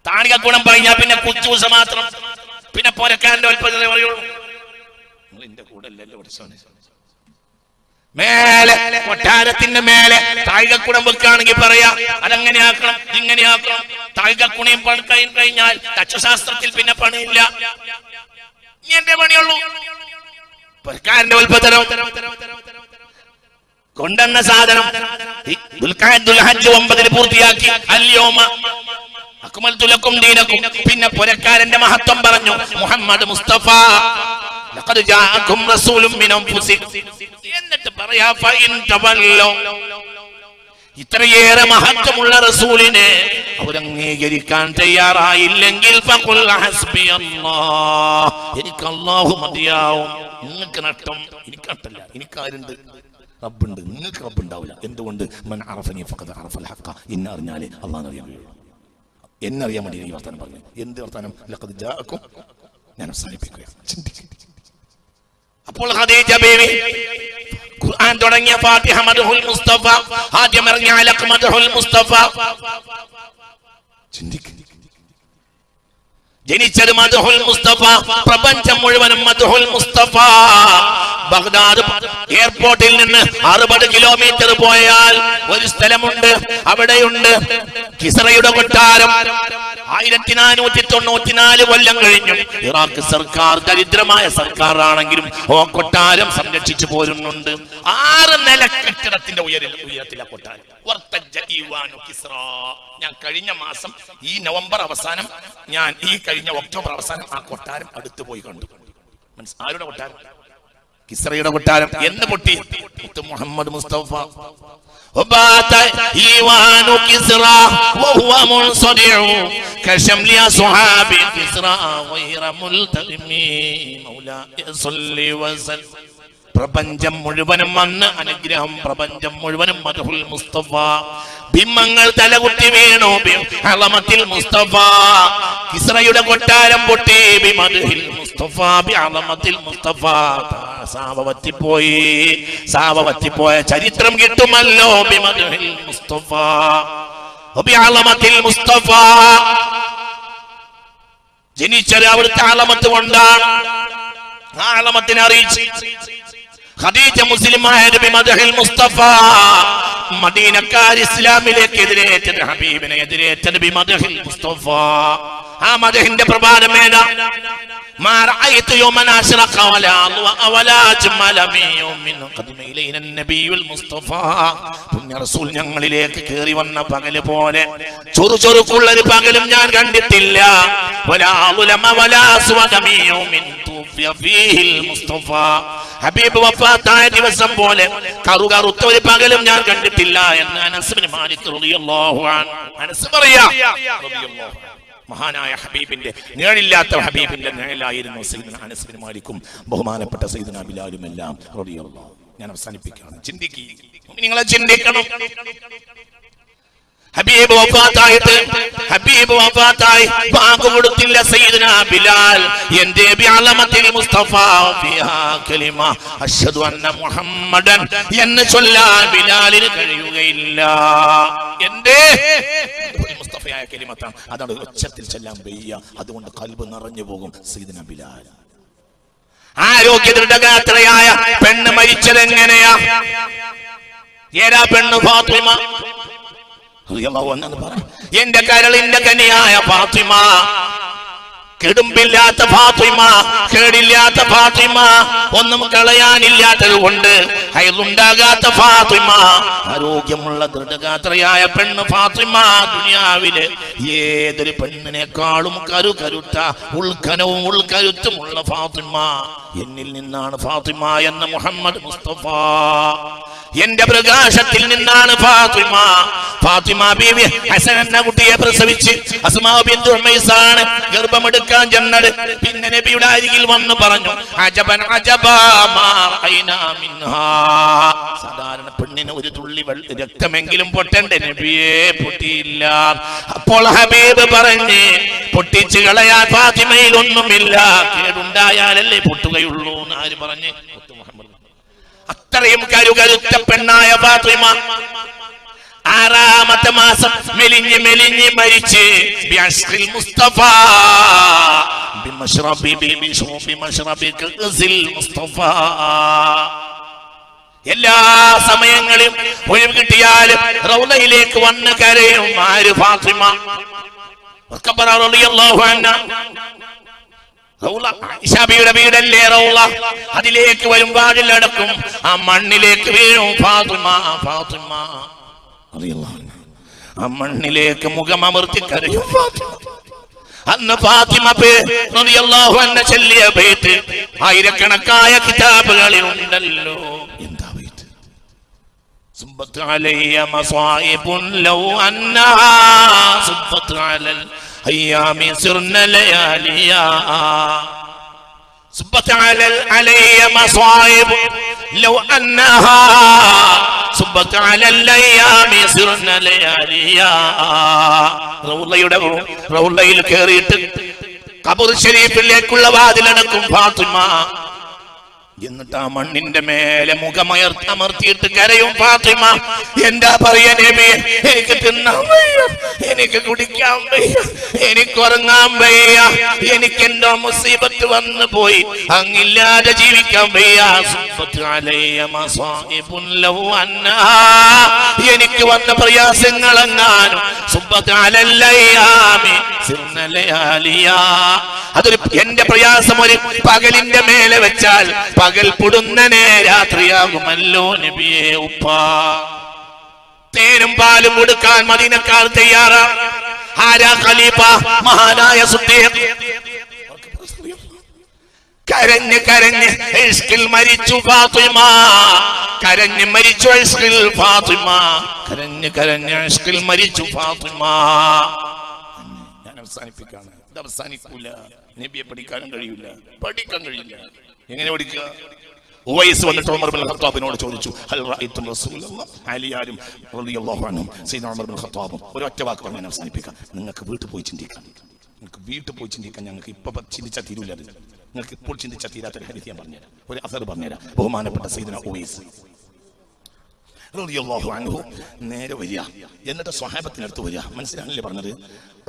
താഴികക്കുടം കഴിഞ്ഞാൽ പിന്നെ കുച്ചൂസ മാത്രം. പിന്നെ പോരക്കാരന്റെ ഉൽപ്പന്നത്തെ പറയുള്ളൂ. എന്റെ കൂടെ അല്ലല്ലോ മേലെ കൊട്ടാരത്തിന്റെ മേലെ താഴികക്കുടം വെക്കുകയാണെങ്കിൽ പറയാ അതെങ്ങനെയാക്കണം, ഇങ്ങനെയാക്കണം. താഴികക്കുണയും പണി കഴിഞ്ഞാൽ തച്ചുശാസ്ത്രത്തിൽ പിന്നെ പണിയില്ല. ഇനി എന്റെ പണിയുള്ളൂ. പോരക്കാരന്റെ ഉൽപ്പന്നം കൊണ്ടെന്ന സാധനം ദുൽഹജ്ജ് 9 പൂർത്തിയാക്കി. അല്യോമ അക്മൽതു ലക്കും ദീനക്കും. പിന്നെ പുരക്കാരന്റെ മഹത്വം പറഞ്ഞു. മുഹമ്മദ് മുസ്തഫ ലഖദ് ജാഅകും റസൂലും മിൻ അൻഫുസികും. എന്നിട്ട് പറയാ ഫഇൻ തവല്ലൗ. ഇത്രയേറെ മഹത്വമുള്ള റസൂലിനെ അവരംഗീകരിക്കാൻ തയ്യാറായില്ലെങ്കിൽ ഫഖുൽ ഹസ്ബിയല്ലാഹ്. എനിക്ക് അല്ലാഹു മതിയാവും. നിങ്ങൾക്ക് നഷ്ടം, എനിക്ക് നഷ്ടല്ല. എനിക്കാരുണ്ട്? റബ്ബുണ്ട്. നിങ്ങൾക്ക് റബ്ബുണ്ടാവില്ല. എന്തുകൊണ്ട്? മൻ അറഫനി ഫഖദ് അറഫൽ ഹഖ. എന്നെ അറിഞ്ഞാലേ അല്ലാഹുവിനെ അറിയാൻ കഴിയുള്ളൂ. എന്നെ അറിയാൻ വേണ്ടി ഈ വർത്താനം പറഞ്ഞു. എന്ത് വർത്താനം? ലഖദ് ജാഅകും. ഞാൻ അവസാനിപ്പിക്കുകയാണ്. അപ്പോൾ ഖദീജ ബീവി ഖുർആൻ തുടങ്ങിയ ഫാത്തിഹ മദ്ഹുൽ മുസ്തഫ. ആദ്യം ഇറങ്ങിയ അലഖ് മദ്ഹുൽ മുസ്തഫ. ജനിച്ചത് മദ്ഹുൽ മുസ്തഫ. പ്രപഞ്ചം മുഴുവനും മദ്ഹുൽ മുസ്തഫ. ബഗ്ദാദ് എയർപോർട്ടിൽ നിന്ന് 60 കിലോമീറ്റർ പോയാൽ ഒരു സ്ഥലമുണ്ട്. അവിടെയുണ്ട് കിസ്റയുടെ കൊട്ടാരം. 1494 കൊല്ലം കഴിഞ്ഞു. ഇറാഖ് സർക്കാർ ദരിദ്രമായ സർക്കാർ ആണെങ്കിലും ആ കൊട്ടാരം സംരക്ഷിച്ചു പോരുന്നുണ്ട്. 6 നില കെട്ടിടത്തിന്റെ ഉയരത്തിലെ കൊട്ടാരം. ഞാൻ കഴിഞ്ഞ മാസം ഈ നവംബർ അവസാനം, ഞാൻ ഈ കഴിഞ്ഞ ഒക്ടോബർ അവസാനം ആ കൊട്ടാരം അടുത്ത് പോയി കണ്ടു. ആരുടെ കൊട്ടാരം? കിസ്റയുടെ കൊട്ടാരം. എന്ന് പൊട്ടി? മുഹമ്മദ് മുസ്തഫ. ഈവാനു കിസ്റ വഹുവ മുൻസദിഉ കശംലി അസ്ഹാബി കിസ്റ ഗൈറ മുൽതഖിമി മൗലായ സല്ലി വസല്ലം. പ്രപഞ്ചം മുഴുവനും അന്ന് അനുഗ്രഹം. പ്രപഞ്ചം മുഴുവനും മദ്ഹുൽ മുസ്തഫ. ബിംബങ്ങൾ തലകുത്തി വീണു ബിഅളമത്തിൽ മുസ്തഫ. കിസ്റയുടെ കൊട്ടാരം പൊട്ടി ബിമദ്ഹിൽ മുസ്തഫ ബിഅളമത്തിൽ മുസ്തഫ. സാവവത്തിപ്പോയി. സാവവത്തിപ്പോയ ചരിത്രം കിട്ടുമല്ലോ ബിമദ്ഹിൽ മുസ്തഫ ബിഅളമത്തിൽ മുസ്തഫ. ജനിച്ചത് അവിടുത്തെ അളമത്ത് കൊണ്ടാണ്. ആ അളമത്തിനെ അറിയിച്ചു ഖദീജ മുസ്ലിമായത് ബിമദ്ഹിൽ മുസ്തഫ. മദീനക്കാർ ഇസ്ലാമിലേക്ക് എതിരേറ്റത്, ഹബീബിനെ എതിരേറ്റത് ബിമദ്ഹിൽ മുസ്തഫ. ആ മദ്ഹിന്റെ പ്രഭാതമേന ما رأيت يوما أشرق ولا أضواء ولا أجمل من يوم قدم إلينا النبي المصطفى. പുണ്യ റസൂൽ ഞങ്ങളിലേക്ക് കയറി വന്ന പകല് പോലെ ചുറുചുറുക്കുള്ളൊരു പകലും ഞാൻ കണ്ടിട്ടില്ല. ولا ظلم ولا أسود من يوم توفي فيه المصطفى. ഹബീബ് വഫാത്തായ ദിവസം പോലെ കറുകറുത്ത ഒരു പകലും ഞാൻ കണ്ടിട്ടില്ല എന്ന് അനസ് ഇബ്നു മാലിക് റളിയല്ലാഹു അൻഹു. അനസ് പറയാ റളിയല്ലാഹു മഹാനായ ഹബീബിന്റെ നിഴലില്ലാത്ത ഹബീബിന്റെ നിഴലായിരുന്നു സയ്യിദുനാ അനസ് ഇബ്നു മാലിക്കും ബഹുമാനപ്പെട്ട സയ്യിദുനാ ബിലാലും എല്ലാം റളിയല്ലാഹു. ഞാൻ അവസാനിപ്പിക്കുകയാണ്. ചിന്തിക്കുക, നിങ്ങളെ ചിന്തിക്കണം. ഹബീബ് വഫാത്തായി ബാങ്ക് കൊടുത്തില്ല സയ്യിദുനാ ബിലാൽ. എന്റെ ബിഅളമത്തിൽ മുസ്തഫ ഫിഹാ കലിമ അശ്ഹദു അന്ന മുഹമ്മദൻ എന്ന് ചൊല്ലാൻ ബിലാലിന് കഴിയുകയില്ല. എന്റെ മുസ്തഫയായ കലിമത്താണ്. അതാണ് ഉച്ചത്തിൽ ചൊല്ലാൻ വയ്യ. അതുകൊണ്ട് ഖൽബ് നിറഞ്ഞു പോകും. സയ്യിദുനാ ബിലാൽ. ആരോഗ്യ ദൃഢഗാത്രയായ പെണ്ണ് മരിച്ചത് എങ്ങനെയാ? ഏതാ പെണ്ണ്? ഫാത്തിമ. എന്റെ കരളിന്റെ കനിയായ ഫാത്തിമ, കെടുമ്പില്ലാത്ത ഫാത്തിമ, കേടില്ലാത്ത ഫാത്തിമ, ഒന്നും കളയാനില്ലാത്തത് കൊണ്ട് ഹൈറുണ്ടാകാത്ത ഫാത്തിമ, ആരോഗ്യമുള്ള ദൃഢഗാത്രയായ പെണ്ണ് ഫാത്തിമ. ദുനിയാവിലെ ഏതൊരു പെണ്ണിനേക്കാളും കരുത്ത ഉൾക്കനവും ഉൾക്കരുത്തുമുള്ള ഫാത്തിമ എന്നിൽ നിന്നാണ് ഫാത്തിമ എന്ന മുഹമ്മദ് മുസ്തഫ. എന്റെ പ്രകാശത്തിൽ നിന്നാണ് ഫാത്തിമ ബീവി ഹസൻ എന്ന കുട്ടിയെ പ്രസവിച്ച് അസ്മാ ബിന്തു ഉമൈസാണ് ഗർഭമെടുക്കാൻ ചെന്നത്. പിന്നെ നബിയുടെ അരികിൽ വന്ന് പറഞ്ഞു, അജബൻ അജബാ മാ റഅയ്നാ മിൻഹാ. സാധാരണ പെണ്ണിന് ഒരു തുള്ളി രക്തമെങ്കിലും പൊട്ടണ്ടേ, നബിയെ പൊട്ടിയില്ല. അപ്പോൾ ഹബീബ് പറഞ്ഞ്, പൊട്ടിച്ചു കളയാൻ ഫാത്തിമയിൽ ഒന്നുമില്ല, കേടുണ്ടായാലല്ലേ പൊട്ടുകയുള്ളൂ എന്ന് ആര് പറഞ്ഞ്? അത്രയും കരുകരുത്ത പെണ്ണായ ഫാത്തിമ 6ാമത്തെ മാസം മെലിഞ്ഞ് മരിച്ച് മുസ്തഫ എല്ലാ സമയങ്ങളിലും ഒഴിവ് കിട്ടിയാലും റൗളയിലേക്ക് വന്ന് കരയും. ആര്? ഫാത്തിമ. ായിഷയുടെ വീടല്ലേ റൗള, അതിലേക്ക് വരും വാതിലടക്കും, ആ മണ്ണിലേക്ക് വീഴും ഫാത്തിമ. ആ മണ്ണിലേക്ക് മുഖമമർത്തി കരയും ഫാത്തിമ. അന്ന് ഫാത്തിമ റളിയല്ലാഹു അൻഹ ചൊല്ലിയ ബൈത്ത് ആയിരക്കണക്കായ കിതാബുകളിൽ ഉണ്ടല്ലോ. എന്താ ബൈത്ത്? സുബ്ബത്ത് അലയ്യ മസായിബുൻ ലൗ അന്നഹാ സുബ്ബത്ത് അലൽ അയ്യാമി സിർന ലയാലിയാ. സുബ്ബത്ത് അലയ്യ മസായിബ് ലൗ അന്നഹാ സുബ്ബത്ത് അലൽ അയ്യാമി സിർന ലയാലിയാ. റൗളയിൽ കയറിയിട്ട് ഖബർ ശരീഫിലേക്കുള്ള വാതിലടക്കും ഫാത്തിമ. എന്നിട്ട് ആ മണ്ണിന്റെ മേലെ മുഖമർത്തിയിട്ട് കരയും ഫാത്തിമ. എന്താ പറയാ നബി? എനിക്ക് തിന്നാൻ വയ്യ, എനിക്ക് കുടിക്കാൻ വയ്യ, എനിക്ക് ഉറങ്ങാൻ വയ്യ, എനിക്ക് എന്തോ മുസീബത്ത് വന്നു പോയി, അങ്ങില്ലാതെ ജീവിക്കാൻ വയ്യ. എനിക്ക് വന്ന പ്രയാസങ്ങളെങ്ങാനും അതൊരു എന്റെ പ്രയാസം ഒരു പകലിന്റെ മേലെ വെച്ചാൽ പകൽ പൊടുന്നനെ രാത്രിയാകുമല്ലോ നബിയെ ഉപ്പ. തേനും പാലും കൊടുക്കാൻ മദീനക്കാർ തയ്യാറാ. ആരാ ഖലീഫ? മഹാനായ സുദ്ദീഖ്. കരഞ്ഞ് ഇഷ്കിൽ മരിച്ചു ഫാത്തിമ. മരിച്ചു ഇഷ്കിൽ ഫാത്തിമ. കരഞ്ഞ് ഇഷ്കിൽ മരിച്ചു ഫാത്തിമ. ഞാൻ അവസാനിപ്പിക്കാണ്. ഇത് അവസാനിക്കൂല. നബിയെ പഠിക്കാൻ കഴിയില്ല. എങ്ങനെ പഠിക്കുക? ഉവൈസ് വന്നിട്ട് ഉമർ ഇബ്നുൽ ഖത്താബിനോട് ചോദിച്ചു, ഹൽ റഅയ്തും റസൂലല്ലാഹ്? അലിയാരും റളിയല്ലാഹു അൻഹും സയ്യിദ് ഉമർ ഇബ്നുൽ ഖത്താബും ഒരൊറ്റ വാക്ക് പറഞ്ഞ് ഞാൻ അവസാനിപ്പിക്കാം. നിങ്ങൾക്ക് വീട്ടിൽ പോയി ചിന്തിക്കാം. ഞങ്ങൾക്ക് ഇപ്പൊ ചിന്തിച്ചാൽ തീരൂല. നിങ്ങൾക്ക് ഇപ്പോൾ ചിന്തിച്ചാൽ തീരാത്തൊരു ഹദീസ് ഞാൻ പറഞ്ഞുതരാം. ഒരു അസർ പറഞ്ഞുതരാം. ബഹുമാനപ്പെട്ട സയ്യിദുനാ ഉവൈസ് റളിയല്ലാഹു അൻഹു നേരെ വരിക, എന്നിട്ട് സ്വഹാബത്തിനടുത്ത് വരിക. മനസ്സിലാണല്ലേ പറഞ്ഞത്?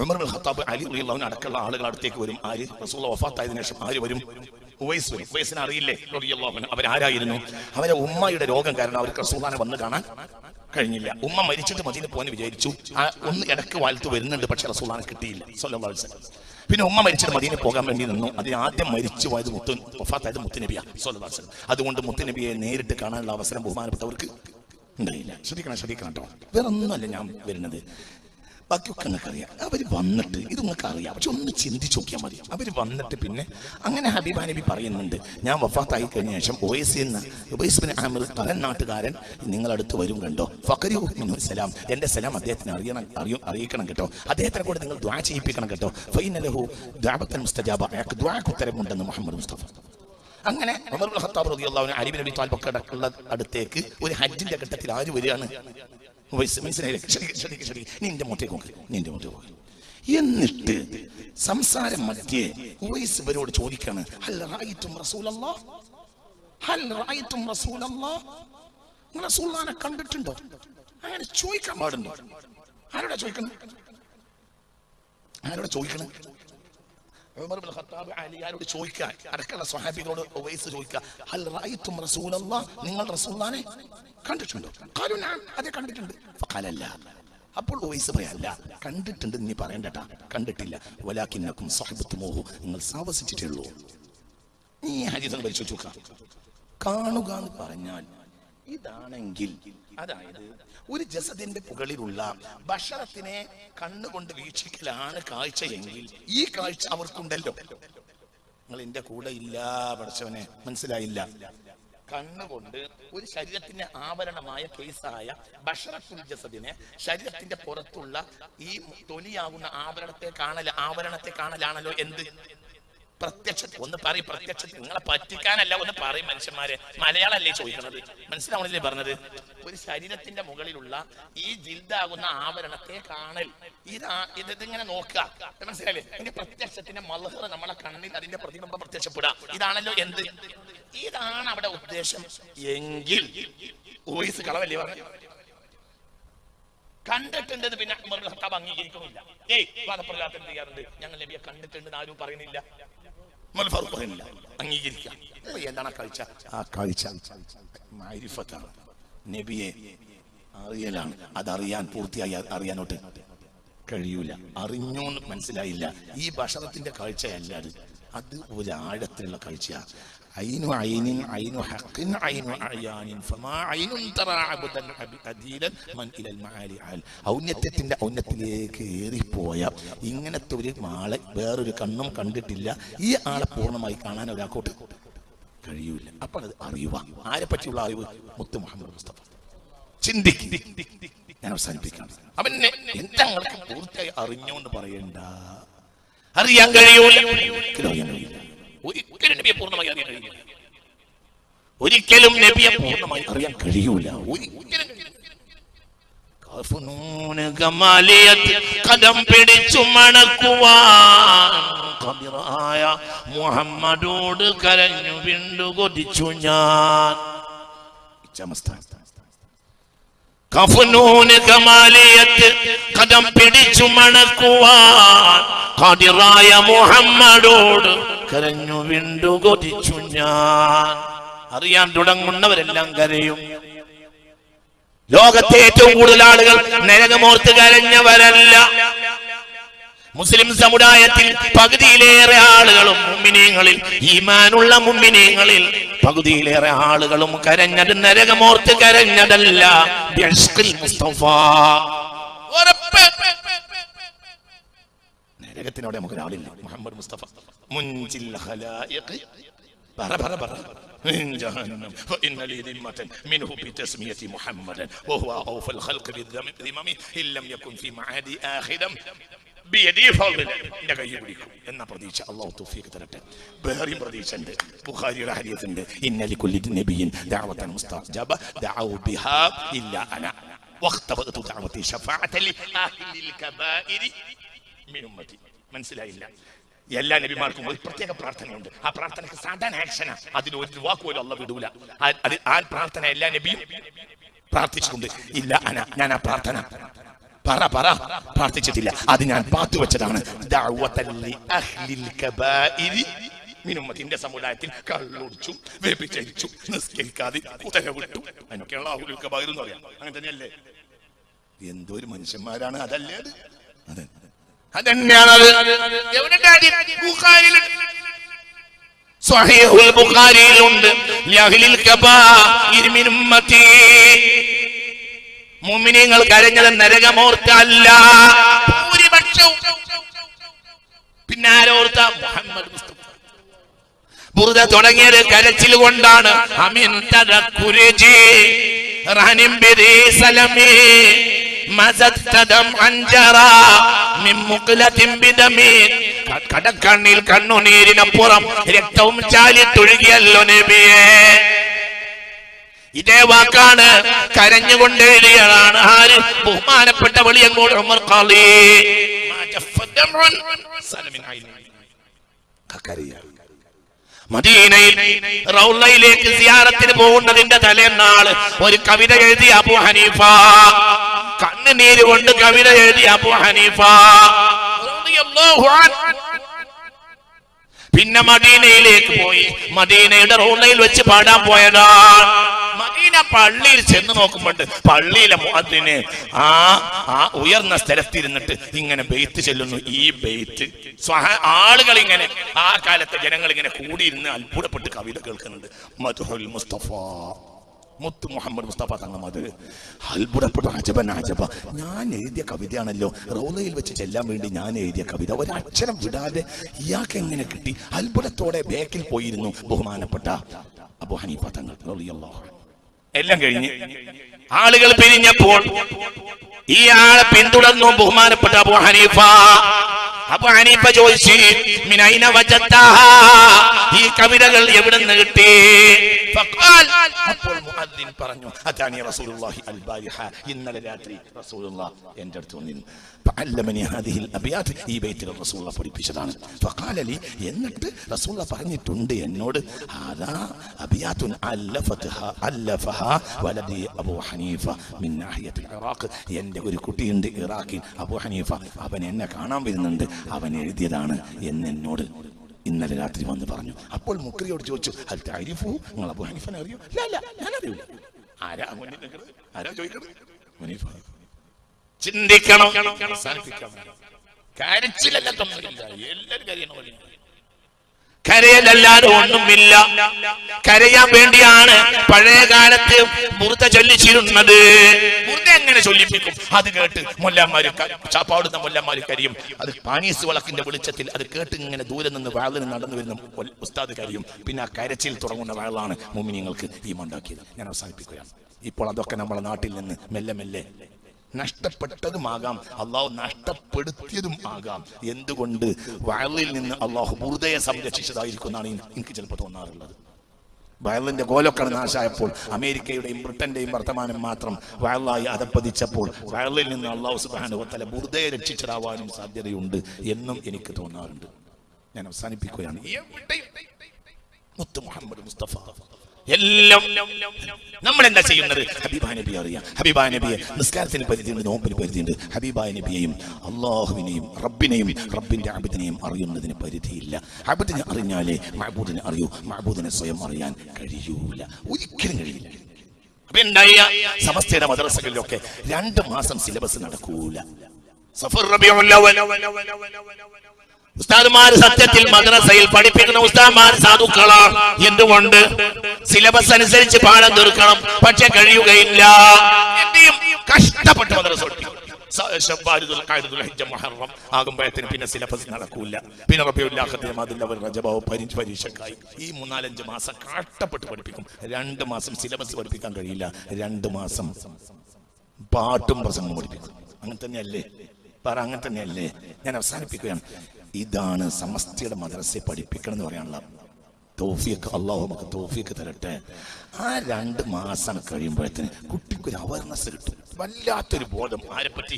ഉമർ ഇബ്നുൽ ഖത്താബ് അലി റളിയല്ലാഹു അൻഹു അടക്കമുള്ള ആളുകൾ അടുത്തേക്ക് വരും. ആര്? റസൂലുള്ളാഹി വഫാത്തായതിനു ശേഷം ആര് വരും? ഉവൈസ് വരും. ഉവൈസിനെ അറിയില്ലേ റളിയല്ലാഹു അൻഹു? അവരാരായിരുന്നു? അവരെ ഉമ്മയുടെ രോഗം കാരണം അവർക്ക് റസൂലുള്ളാഹിനെ വന്ന് കാണാൻ കഴിഞ്ഞില്ല. ഉമ്മ മരിച്ചിട്ട് മദീനയിൽ പോകാൻ വിചാരിച്ചു. ഒന്ന് ഇടക്ക് വാലത്ത് വരുന്നുണ്ട്, പക്ഷെ റസൂലുള്ളാഹിനെ കിട്ടിയില്ല സ്വല്ലല്ലാഹു അലൈഹി വസല്ലം. പിന്നെ ഉമ്മ മരിച്ചിട്ട് മദീനയിൽ പോകാൻ വേണ്ടി നിന്നു. അതിന് ആദ്യം മരിച്ചു പോയത് വഫാത്തായത് മുത്തുനബിയാ സ്വല്ലല്ലാഹു അലൈഹി വസല്ലം. അതുകൊണ്ട് മുത്തുനബിയെ നേരിട്ട് കാണാനുള്ള അവസരം ബഹുമാനപ്പെട്ടവർക്ക് ഉണ്ടായില്ല. ശ്രദ്ധിക്കണം കേട്ടോ. വേറെ ഒന്നുമല്ല ഞാൻ വരുന്നത്. ബാക്കിയൊക്കെ നിങ്ങൾക്ക് അറിയാം. അവർ വന്നിട്ട് ഇത് നിങ്ങൾക്ക് അറിയാം, പക്ഷെ ഒന്ന് ചിന്തിച്ച് നോക്കിയാൽ മതി. അവർ വന്നിട്ട് പിന്നെ അങ്ങനെ ഹബീബ നബി പറയുന്നുണ്ട്, ഞാൻ വഫാത്തായി കഴിഞ്ഞ ശേഷം ഉവൈസ് ബിൻ ആമിർ തലനാട്ടുകാരൻ നിങ്ങളടുത്ത് വരും കണ്ടോ. ഫഖരിഹു മിൻഹു സലാം, എൻ്റെ സലാം അദ്ദേഹത്തിന് അറിയിക്കണം കേട്ടോ. അദ്ദേഹത്തിനെ കൂടെ നിങ്ങൾ ദുആ ചെയ്യിപ്പിക്കണം കേട്ടോ. ഫഇന്ന ലഹു ദഅവത്തൻ മുസ്തജാബ, അയാൾക്ക് ദുആക്ക് ഉത്തരമുണ്ടെന്ന് മുഹമ്മദ് മുസ്തഫ. അങ്ങനെ ഉമർ ഇബ്നുൽ ഖത്താബ് റളിയല്ലാഹു അൻഹു അലി ബിൻ അബി ത്വാലിബ് അടക്കമുള്ള അടുത്തേക്ക് ഒരു ഹജ്ജിന്റെ ഘട്ടത്തിൽ ആര് വരികയാണ്? മനസ്സിലായില്ലേ? നിന്റെ മുട്ടേക്ക് നോക്ക്. എന്നിട്ട് സംസാരം മധ്യേ ഉവൈസ് ഇവരോട് ചോദിക്കാണ്, ഹൽ റഅയ്തും റസൂലല്ലാഹ്? റസൂലുള്ളാഹിനെ കണ്ടിട്ടുണ്ടോ? അങ്ങനെ ചോദിക്കാൻ പാടുണ്ടോ? ആരോടാ ചോദിക്കണം? ഉമർ ഇബ്നുൽ ഖത്താബ് അലിയാരോട് ചോദിക്കാൻ, അടക്കമുള്ള സ്വഹാബികളോട് ഉവൈസ് ചോദിക്കുക, ഹൽ റഅയ്തും റസൂലല്ലാഹ്? നിങ്ങൾ റസൂലുള്ളാഹിനെ കണ്ടിട്ടുണ്ടോ? ഖാലു നഅം, അതെ കണ്ടിട്ടുണ്ട്. ഫഖാലല്ല. അപ്പോൾ ഉവൈസ് പറയല്ല, കണ്ടിട്ടുണ്ട് നീ പറയണ്ടട്ടാ, കണ്ടിട്ടില്ല. വലാകിന്നകും സഹബത്തുമൂഹു, നിങ്ങൾ സാവസിച്ചിട്ടേ ഉള്ളൂ. നീ ഹദീസ് പരിശോധിച്ച് നോക്കുക. കാണുക എന്ന് പറഞ്ഞാൽ ഇതാണെങ്കിൽ, അതായത് ഒരു ജസദിന്റെ മുകളിലുള്ള ഭക്ഷണത്തിനെ കണ്ണുകൊണ്ട് വീക്ഷിക്കലാണ് കാഴ്ചയെങ്കിൽ ഈ കാഴ്ച അവർക്കുണ്ടല്ലോ. നിങ്ങൾ എന്റെ കൂടെ ഇല്ല പഠിച്ചവനെ, മനസ്സിലായില്ല? കണ്ണുകൊണ്ട് ഒരു ശരീരത്തിന്റെ ആവരണമായ കേസായ ബശറത്തുൽ ജസദിനെ ശരീരത്തിന്റെ പുറത്തുള്ള ഈ തൊലിയാകുന്ന ആവരണത്തെ കാണലാണല്ലോ എന്ത്? പ്രത്യക്ഷത്തിൽ. ഒന്ന് പറയും പ്രത്യക്ഷത്തിൽ. നിങ്ങളെ പറ്റിക്കാനല്ല, ഒന്ന് പറയും മനുഷ്യന്മാരെ. മലയാളമല്ലേ ചോദിക്കുന്നത്? മനസ്സിലാവണില്ലേ പറഞ്ഞത്? ഒരു ശരീരത്തിന്റെ മുകളിലുള്ള ഈ ജിൽദാകുന്ന ആവരണത്തെ കാണൽ, ഇതിങ്ങനെ നോക്കുക, മനസ്സിലായില്ലേ? അതിന്റെ പ്രത്യക്ഷത്തിന്റെ മൽഹർ നമ്മളെ കണ്ണിൽ അതിന്റെ പ്രതിബിംബം പ്രത്യക്ഷപ്പെടുക, ഇതാണല്ലോ എന്ത്? ഇതാണ് അവിടെ ഉദ്ദേശം എങ്കിൽ ഓയിസ് കളവല്ലേ പറഞ്ഞു? കണ്ടിട്ടുണ്ടെന്ന് പിന്നെ അംഗീകരിക്കുന്നില്ല. വാദപ്രകാരം ചെയ്യാറുണ്ട്, ഞങ്ങൾ നബിയെ കണ്ടിട്ടുണ്ടെന്ന് ആരും പറയുന്നില്ല, പറയുന്നില്ല, അംഗീകരിക്കാം. എന്താണ് കാഴ്ച? ആ കാഴ്ച മാരിഫത്താണ്, നബിയെ അറിയലാണ്. അതറിയാൻ പൂർത്തിയായി അറിയാനോട്ട് കഴിയൂല. അറിഞ്ഞു മനസ്സിലായില്ല. ഈ ബശറത്തിന്റെ കാഴ്ചയല്ല അത് ഒരാഴത്തിലുള്ള കാഴ്ചയാണ്. ഐനു ഐനിൻ ഐനു ഹഖിൻ ഐനു അയാനിൻ ഫമാ ഐനുൻ തറാ അബ്ദൻ അദീലൻ മൻ ഇലൽ മആലി അൽ. ഔന്നത്യത്തിന്റെ ഔന്നത്തിലേക്ക് ഏറിപ്പോയ ഇങ്ങനത്തെ ഒരു ആളെ വേറൊരു കണ്ണും കണ്ടിട്ടില്ല. ഈ ആളെ പൂർണ്ണമായി കാണാൻ ഒരാൾക്കോട്ട് കഴിയൂല. അപ്പോൾ അത് അറിയുക. ആരെ പറ്റിയുള്ള അറിവ്? മുത്ത് മുഹമ്മദ് മുസ്തഫ. ചിന്തിക്കും. ഞാൻ അവസാനിപ്പിക്കാം. അവനെ എന്തെങ്കിലും പൂർത്തിയായി അറിഞ്ഞുകൊണ്ട് പറയണ്ട. അറിയാൻ കഴിയൂല. ഒരിക്കലും നബിയെ പൂർണ്ണമായി അറിയാൻ കഴിയില്ല. ഒരിക്കലും നബിയെ പൂർണ്ണമായി അറിയാൻ കഴിയൂല. കദം പിടിച്ചു മണക്കുവാൻ ഖബറായ മുഹമ്മദോട് കരഞ്ഞു വീണ്ടു കൊതിച്ചു ഞാൻ. കദം പിടിച്ചു മണക്കുവാൻ ഖാദിറായ മുഹമ്മദോട് കരഞ്ഞു വീണ്ടു കൊതിച്ചു ഞാൻ. അറിയാൻ തുടങ്ങുന്നവരെല്ലാം കരയും. ലോകത്തെ ഏറ്റവും കൂടുതൽ ആളുകൾ നരകമോർത്ത് കരഞ്ഞവരല്ല. മുസ്ലിം സമുദായത്തിൽ പകുതിയിലേറെ ആളുകളും മുഅ്മിനീങ്ങളിൽ, ഈമാനുള്ള മുഅ്മിനീങ്ങളിൽ പകുതിയിലേറെ ആളുകളും കരഞ്ഞത് നരകമോർത്ത് കരഞ്ഞതല്ല, ബിഇശ്ഖിൽ മുസ്തഫ. നരകത്തിനോട് നമുക്ക് ഒരാളില്ല. മുഹമ്മദ് മുസ്തഫ മുൻജിൽ ഖലായിഖ് من جهنم فإن لي ذمة منه بتسمية محمدا وهو أوفى الخلق بالذمم إن لم يكن في معادي آخدا بيدي فضل نغيبلكم എന്ന പ്രതീക്ഷ അല്ലാഹു തൗഫീഖ് തരട്ടെ. വേറെ പ്രതീക്ഷയുണ്ട്. ബുഖാരിയുടെ ഹദീസുണ്ട്, ഇന്ന ലികുല്ലി നബിയ്യിൻ ദഅവതൻ മുസ്തജാബ ദഅഉ ബിഹാ ഇല്ലാ അന വഖ്തബതു ദഅവതി ശഫാഅതൻ ലിഅഹ്ലിൽ കബായിരി മിൻ ഉമ്മതി. മനസ്സിലായില്ല? എല്ലാ നബിമാർക്കും ഒരു പ്രത്യേക പ്രാർത്ഥനയുണ്ട്. ആ പ്രാർത്ഥനയ്ക്ക് സാധാരണ ആക്ഷനാ. അതിന് ഒരു വാക്കുപോലും അല്ലാഹു വിടൂല. ആ പ്രാർത്ഥന എല്ലാ നബിയും പ്രാർത്ഥിച്ചിട്ടുണ്ട്. ഇല്ല അന, ഞാൻ ആ പ്രാർത്ഥന പ്രാർത്ഥിച്ചിട്ടില്ല. അത് ഞാൻ പാത്തുവെച്ചതാണ്. മിനുമ്മത്തിന്റെ സമുദായത്തിൽ കള്ളൊടിച്ചു, വേപ്പിച്ചരിച്ചു, നിസ്കരിക്കാതെ ഉത്തരവിട്ടു. അതിനൊക്കെയുള്ള അഹ്ലുൽ കബായിർ എന്ന് പറയാം. അങ്ങനെ തന്നെയല്ലേ? എന്തൊരു മനുഷ്യന്മാരാണ്. അതല്ലേ അത്? അതെ, അതന്നെയാണത്. സ്വഹീഹുൽ ബുഖാരിയിലുണ്ട്, ലഅഹ്ലിൽ കബായിർ മിൻ ഉമ്മത്തി. മുഅ്മിനീങ്ങൾ കരഞ്ഞത് നരകമോർത്തല്ല, ഭൂരിപക്ഷവും. പിന്നെ ആരോർത്ത? മുഹമ്മദ് മുസ്തഫ. ബുർദ തുടങ്ങിയത് കരച്ചിൽ കൊണ്ടാണ്. അമിൻ തദക്കുരി റഹനിം ബിദി സലമി മസത്തദം അൻജറ മിൻ മുഖ്ലത്തിൻ ബിദമി. കടക്കണ്ണിൽ കണ്ണുനീരിനപ്പുറം രക്തവും ചാലിത്തൊഴുകിയല്ലോ നബിയേ. ഇതേ വാക്കാണ് കരഞ്ഞുകൊണ്ട് എഴുതിയതാണ് ആര്? ബഹുമാനപ്പെട്ട വെളിയങ്കോട് ഉമർ ഖാളി. മദീനയിൽ റൗളയിലേക്ക് സിയാറത്തിന് പോകുന്നതിന്റെ തലേന്നാള് ഒരു കവിത എഴുതി അബൂ ഹനീഫ. കണ്ണുനീര് കൊണ്ട് കവിത എഴുതി അബൂ ഹനീഫ റളിയല്ലാഹു അൻഹു. പിന്നെ മദീനയിലേക്ക് പോയി. മദീനയുടെ റൗളയിൽ വെച്ച് പാടാൻ പോയതാണ്. മദീന പള്ളിയിൽ ചെന്ന് നോക്കുമ്പോണ്ട് പള്ളിയിലെ മുഅദ്ദിന് ആ ഉയർന്ന സ്ഥലത്തിരുന്നിട്ട് ഇങ്ങനെ ബെയ്ത്ത് ചെല്ലുന്നു. ഈ ബെയ്ത്ത് ആളുകൾ ഇങ്ങനെ, ആ കാലത്തെ ജനങ്ങൾ ഇങ്ങനെ കൂടിയിരുന്ന് അത്ഭുതപ്പെട്ട് കവിത കേൾക്കുന്നുണ്ട്. മദ്ഹുൽ മുസ്തഫ, മുത്ത് മുഹമ്മദ് മുസ്തഫ തങ്ങൾ. അത് അത്ഭുതപ്പെട്ടു. അജബൻ അജബ, ഞാൻ എഴുതിയ കവിതയാണല്ലോ, റൗളയിൽ വെച്ച് ചെല്ലാൻ വേണ്ടി ഞാൻ എഴുതിയ കവിത ഒരക്ഷരം വിടാതെ ഇയാൾക്ക് എങ്ങനെ കിട്ടി? അത്ഭുതത്തോടെ ബേക്കിൽ പോയിരുന്നു ബഹുമാനപ്പെട്ട അബൂ ഹനീഫ തങ്ങൾ റളിയല്ലാഹു അൻഹു. എല്ലാം കഴിഞ്ഞ് ആളുകൾ പിരിഞ്ഞപ്പോൾ ഈ ആളെ പിന്തുടർന്നു ബഹുമാനപ്പെട്ട അബൂ ഹനീഫ. അബൂ ഹനീഫ ചോദിച്ചു, മിൻ ഐന വജദ്തഹാ, ഈ കവിതകൾ എവിടുന്ന് കിട്ടി? ഫഖാൽ, അപ്പോൾ മുഅദ്ദിൻ പറഞ്ഞു, അതാനി റസൂലുള്ളാഹി അൽ ബാരിഹ, ഇന്നലെ രാത്രി റസൂലുള്ളാഹ് എൻ്റെ അടുത്ത് വന്നിരുന്നു. ഫഅല്ലമനി ഹാദിഹിൽ അബിയാത്ത്, ഈ ബൈത്തുകൾ റസൂലുള്ളാഹ് പഠിപ്പിച്ചതാണ്. ഫഖാല ലി, എന്നിട്ട് റസൂലുള്ളാഹ് പറഞ്ഞിട്ടുണ്ട് എന്നോട്, ഹാദാ അബിയാത്തുൻ അല്ലഫഹാ വലദി അബൂ ഹനീഫ മിൻ നാഹിയത്തിൽ ഇറാഖ്, എൻ്റെ ഒരു കുട്ടിയുണ്ട് ഇറാഖിൽ, അബൂ ഹനീഫ, അവൻ എന്നെ കാണാൻ വരുന്നുണ്ട്, അവൻ എഴുതിയതാണ് എന്നോട് ഇന്നലെ രാത്രി വന്ന് പറഞ്ഞു. അപ്പോൾ മുക്രിയോട് ചോദിച്ചു, ഹൽ തഅരിഫു, നിങ്ങൾ അബൂ ഹനീഫനെ അറിയോ? ഇല്ല, ഞാൻ അറിയില്ല. ആരാ മുന്നിൽ നിൽക്കുന്നത്? ആരാ ചോദിക്കുന്നത്? ഹനീഫ. ചിന്തിക്കണം, കരച്ചിലല്ലാത്തൊന്നുമില്ല, എല്ലാവരും കരയണം. കരയലല്ലാതെ ഒന്നുമില്ല. കരയാൻ വേണ്ടിയാണ് പഴയ കാലത്ത് ബുർദ ചൊല്ലിച്ചിരുന്നത്. ബുർദ എങ്ങനെ ചൊല്ലിപ്പിക്കും? അത് കേട്ട് മുല്ലന്മാര്, ചാപ്പാടുന്ന മുല്ലന്മാര് കരിയും. അത് പാനീസ് വിളക്കിന്റെ വെളിച്ചത്തിൽ അത് കേട്ട് ഇങ്ങനെ ദൂരെ നിന്ന് വയലിന് നടന്നു വരുന്ന ഉസ്താദ് കരിയും. പിന്നെ ആ കരച്ചിൽ തുടങ്ങുന്ന വയലാണ് മുഅ്മിനീങ്ങൾക്ക് ഈമാനുണ്ടാക്കിയത്. ഞാൻ അവസാനിപ്പിക്കുകയാണ്. ഇപ്പോൾ അതൊക്കെ നമ്മുടെ നാട്ടിൽ നിന്ന് മെല്ലെ മെല്ലെ നഷ്ടപ്പെട്ടതുമാകാം, അള്ളാഹു നഷ്ടപ്പെടുത്തിയതും ആകാം. എന്തുകൊണ്ട്? വയലിൽ നിന്ന് അള്ളാഹു ബുർദയെ സംരക്ഷിച്ചതായിരിക്കും എന്നാണ് എനിക്ക് ചിലപ്പോൾ തോന്നാറുള്ളത്. വയലിന്റെ ഗോലൊക്കെ നാശായപ്പോൾ അമേരിക്കയുടെയും ബ്രിട്ടന്റെയും വർത്തമാനം മാത്രം വയലായി അതപ്പതിച്ചപ്പോൾ വയലിൽ നിന്ന് അള്ളാഹു സുബ്ഹാനഹു വ തആല ബുർദയെ രക്ഷിച്ചതാവാനും സാധ്യതയുണ്ട് എന്നും എനിക്ക് തോന്നാറുണ്ട്. ഞാൻ അവസാനിപ്പിക്കുകയാണ്. മുത്ത് മുഹമ്മദ് മുസ്തഫ എല്ലാം നമ്മൾ എന്താ ചെയ്യുന്നത്? ഹബീബായ നബി അറിയാം. ഹബീബായ നബിയെ നിസ്കാരത്തിന് പരിധിയുണ്ട്, നോമ്പിന് പരിധിയുണ്ട്. ഹബീബായ നബിയെയും അള്ളാഹുവിനെയും റബ്ബിനെയും റബ്ബിന്റെ അബിദിനെയും അറിയുന്നതിന് പരിധിയില്ല. അബിദിനെ അറിഞ്ഞാലേ മഅബൂദിനെ അറിയൂ. മഅബൂദിനെ സ്വയം അറിയാൻ കഴിയൂല, ഒരിക്കലും കഴിയില്ല. അപ്പൊ എന്തായ സമസ്തയുടെ മദ്രസകളിലൊക്കെ 2 മാസം സിലബസ് നടക്കൂല. സഫർ റബീഉൽ അവ്വൽ ഉസ്താദുമാർ സത്യത്തിൽ മദ്രസയിൽ പഠിപ്പിക്കുന്ന ഉസ്താദുമാർ സാധുക്കളാണ്. എന്തുകൊണ്ട്? സിലബസ് അനുസരിച്ച് പാഠം തീർക്കണം, പക്ഷെ കഴിയുകയില്ല. എന്റെയും കഷ്ടപ്പെട്ട് മദ്രസ ആകുമ്പോഴത്തേന് പിന്നെ സിലബസ് നടക്കൂല. പിന്നെ റബീഉൽ അവ്വൽ റജബ് പരീക്ഷക്കായി ഈ 4-5 മാസം കഷ്ടപ്പെട്ട് പഠിപ്പിക്കും. 2 മാസം സിലബസ് പഠിപ്പിക്കാൻ കഴിയില്ല. 2 മാസം പാട്ടും പ്രസംഗം പഠിപ്പിക്കും. അങ്ങനെ തന്നെയല്ലേ? അങ്ങനെ തന്നെയല്ലേ? ഞാൻ അവസാനിപ്പിക്കുകയാണ്. ഇതാണ് സമസ്തയുടെ മദ്രസയെ പഠിപ്പിക്കണം എന്ന് പറയാനുള്ള തൗഫീഖ്. അല്ലാഹു നമുക്ക് തൗഫീഖ് തരട്ടെ. ആ 2 മാസം കഴിയുമ്പോഴത്തേന് കുട്ടിക്കൊരു അവയർനെസ് കിട്ടും, വല്ലാത്തൊരു ബോധം. ആരെപ്പറ്റി?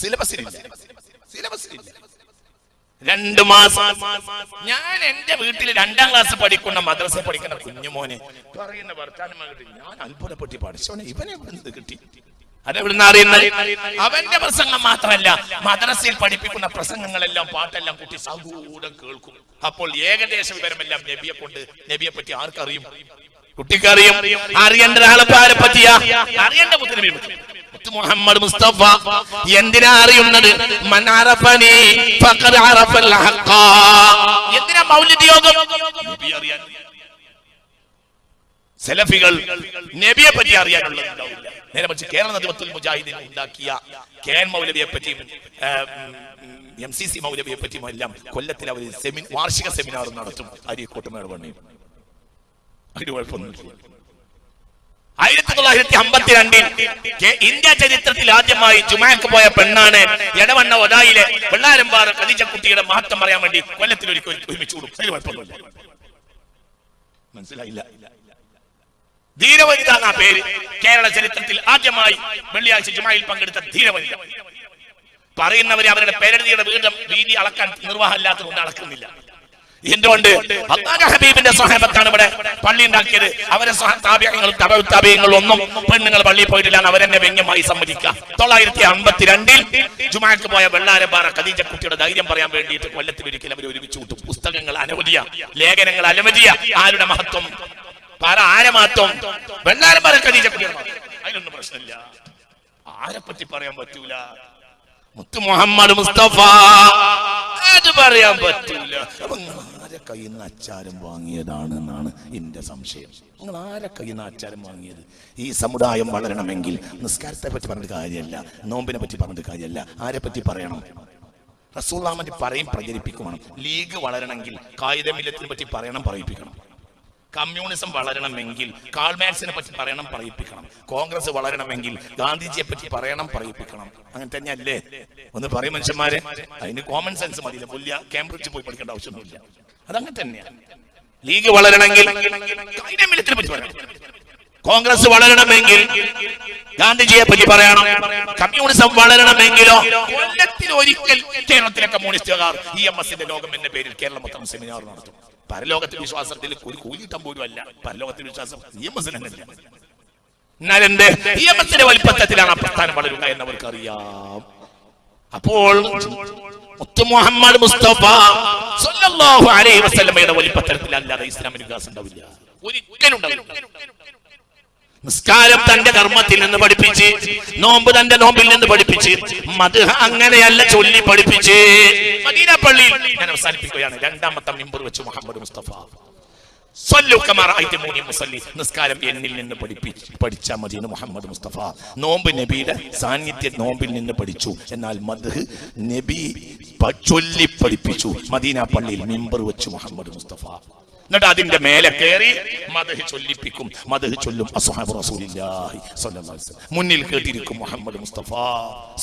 സിലബസിലില്ല. 2 മാസം ഞാൻ എന്റെ വീട്ടിൽ 2ാം ക്ലാസ് പഠിക്കുന്ന മദ്രസ പഠിക്കുന്ന കുഞ്ഞുമോനെ പറയുന്ന വർത്താനം ഞാൻ അത്ഭുതപ്പെട്ടി പഠിച്ചോനെ ഇവനെ എവിടെ കിട്ടി? അതെവിടുന്ന് അറിയുന്നത്? അവന്റെ പ്രസംഗം മാത്രമല്ല, മദ്രസയിൽ പഠിപ്പിക്കുന്ന പ്രസംഗങ്ങളെല്ലാം പാട്ടെല്ലാം കുട്ടി സൗകൂടം കേൾക്കും. അപ്പോൾ ഏകദേശ വിവരമെല്ലാം നബിയെ പറ്റി ആർക്കറിയും? കുട്ടിക്കറിയും. അറിയേണ്ട ഒരാളെ പറ്റിയാ അറിയേണ്ട മുത്ത് മുഹമ്മദ് മുസ്തഫ. എന്തിനാ അറിയുന്നത്? മൻ അറഫനി ഫഖദ് അറഫൽ ഹഖ. എന്തിനാ മൗലിദ് യോഗം? നബി അറിയാൻ. സലഫികൾ നബിയെ പറ്റി അറിയാനുള്ളതുണ്ടാവില്ല. നേരെ മറിച്ച് കേരള നദിവത്തുൽ മുജാഹിദീൻ ഉണ്ടാക്കിയ കെ.എൻ. മൗലവിയെ പറ്റിയും MCC മൗലവിയെ പറ്റിയും എല്ലാം കൊല്ലത്തിൽ അവർ വാർഷിക സെമിനാർ നടത്തും. അരീക്കോട്ട് മേളവണ്ണയും. അതിന് കുഴപ്പമൊന്നുമില്ല. 1952 ഇന്ത്യ ചരിത്രത്തിൽ ആദ്യമായി ജുമാക്ക് പോയ പെണ്ണാണ് എടവണ്ണ ഒതായിലെ വെള്ളാരമ്പാറ ഖദീജക്കുട്ടിയുടെ മഹത്വം പറയാൻ വേണ്ടി കൊല്ലത്തിൽ ഒരുമിച്ച് കൂടും. അതിന് കുഴപ്പമൊന്നുമില്ല. മനസ്സിലായില്ല? ധീരവനിത എന്ന പേര്. കേരള ചരിത്രത്തിൽ ആദ്യമായി വെള്ളിയാഴ്ച ജുമായിൽ പങ്കെടുത്ത ധീരവനിത. പറയുന്നവരെ അവരുടെ പേരെഴുതിയുടെ വീതി അളക്കാൻ നിർവാഹമില്ലാത്തതുകൊണ്ട് അളക്കുന്നില്ല. എന്തുകൊണ്ട്? അല്ലാഹുവിന്റെ ഹബീബിന്റെ സ്വഹാബത്താണ് ഇവിടെ പള്ളി ഉണ്ടാക്കിയത്. അവരെ താബിഈങ്ങളും തബഉ താബിഈങ്ങളും ഒന്നും പെണ്ണുങ്ങൾ പള്ളിയിൽ പോയിട്ടില്ല എന്ന് അവരെന്നെ വ്യംഗ്യമായി സമ്മതിക്കാം. 1952 ജുമാക്ക് പോയ വെള്ളാരമ്പാറ ഖദീജക്കുട്ടിയുടെ ധൈര്യം പറയാൻ വേണ്ടിയിട്ട് കൊല്ലത്തിൽ ഒരിക്കലും അവർ ഒരുമിച്ച് കൂട്ടും. പുസ്തകങ്ങൾ അനവധിയ, ലേഖനങ്ങൾ അനവധിയ. ആരുടെ മഹത്വം? ആരെ മഹത്വം? വെള്ളാരമ്പാറ ഖദീജക്കുട്ടിയുടെ മഹത്വം. അതിനൊന്നും പ്രശ്നമില്ല. ആരെ പറ്റി പറയാൻ പറ്റൂല? മുത്ത് മുഹമ്മദ് മുസ്തഫ. അത് പറയാൻ പറ്റൂല. ആരെ കയ്യിൽ നിന്ന് അച്ചാരം വാങ്ങിയതാണെന്നാണ് എന്റെ സംശയം. നിങ്ങൾ ആരെ കയ്യിൽ നിന്ന് അച്ചാരം വാങ്ങിയത്? ഈ സമുദായം വളരണമെങ്കിൽ നിസ്കാരത്തെ പറ്റി പറഞ്ഞിട്ട് കാര്യമല്ല, നോമ്പിനെ പറ്റി പറഞ്ഞിട്ട് കാര്യമല്ല. ആരെ പറ്റി പറയണം? റസൂലുള്ളാഹിനെ പറയും, പ്രചരിപ്പിക്കണം. ലീഗ് വളരണമെങ്കിൽ ഖായിദ മില്ലത്തിനെ പറ്റി പറയണം, പറയിപ്പിക്കണം. കമ്മ്യൂണിസം വളരണമെങ്കിൽ കാൾ മാർക്സിനെ പറ്റി പറയണം, പറയിപ്പിക്കണം. കോൺഗ്രസ് വളരണമെങ്കിൽ ഗാന്ധിജിയെ പറ്റി പറയണം, പറയിപ്പിക്കണം. അങ്ങനെ തന്നെയല്ലേ? ഒന്ന് പറയും മനുഷ്യന്മാരെ. അതിന് കോമൺ സെൻസ് മതിയില്ല. പുല്യ കേംബ്രിഡ്ജ് പോയി പഠിക്കേണ്ട ആവശ്യമൊന്നുമില്ല. അതങ്ങനെ തന്നെയാണ്. ലീഗ് വളരണമെങ്കിൽ മിലിറ്ററിയെ പറ്റി പറയണം. കോൺഗ്രസ് വളരണമെങ്കിൽ ഗാന്ധിജിയെ പറ്റി പറയണം. കമ്മ്യൂണിസം വളരണമെങ്കിലോ കൊല്ലത്തിൽ ഒരിക്കൽ കേരളത്തിലെ കമ്മ്യൂണിസ്റ്റുകാർ EMSന്റെ ലോകം എന്ന പേരിൽ കേരളം മൊത്തം സെമിനാർ നടത്തും. പരലോകത്തിൽ വിശ്വാസത്തിൽ ഒരു കൂലിട്ടം പോലും അല്ല. പരലോകത്തിൽ വിശ്വാസം EMSന് തന്നെ. എന്നാൽ എന്റെ EMSന്റെ വലിപ്പത്തിലാണ് ആ പ്രസ്ഥാനം വളരുക എന്നവർക്ക് അറിയാം. അപ്പോൾ മുഹമ്മദ് മുസ്തഫ സ്വല്ലല്ലാഹു അലൈഹി വസല്ലമയുടെ വലിപ്പത്തിലല്ലാതെ ഇസ്ലാമിന് വികാസം ഉണ്ടാവില്ല, ഒരിക്കലും ഉണ്ടാവില്ല. നിസ്കാരം തന്റെ കർമ്മത്തിൽ നിന്ന് പഠിപ്പിച്ച്, നോമ്പ് തന്റെ നോമ്പിൽ നിന്ന് പഠിപ്പിച്ച്, മദ്ഹ് അങ്ങനെയല്ല ചൊല്ലി പഠിപ്പിച്ച്. മദീന പള്ളിയിൽ ഞാൻ അവസാനിപ്പിക്കുകയാണ്. രണ്ടാമത്തെ മിമ്പർ വെച്ച് മുഹമ്മദ് മുസ്തഫ സ്വല്ലു കമാ റഅയ്തുമൂനി മുസല്ലി, നിസ്കാരം എന്നിൽ നിന്ന് പഠിച്ചാൽ മതി എന്ന് മുഹമ്മദ് മുസ്തഫ. നോമ്പ് നബിയുടെ സാന്നിധ്യം നോമ്പിൽ നിന്ന് പഠിച്ചു. എന്നാൽ മദ്ഹ് നബി ചൊല്ലി പഠിപ്പിച്ചു. മദീന പള്ളിയിൽ മിമ്പർ വെച്ച് മുഹമ്മദ് മുസ്തഫ. എന്നിട്ട് അതിന്റെ മേലെ കയറി മദ്ഹ് ചൊല്ലിപ്പിക്കും. മദ്ഹ് ചൊല്ലും അസ്ഹാബു റസൂലില്ലാഹി സ്വല്ലല്ലാഹു അലൈഹി വസല്ലം. മുന്നിൽ കേട്ടിരിക്കും മുഹമ്മദ് മുസ്തഫ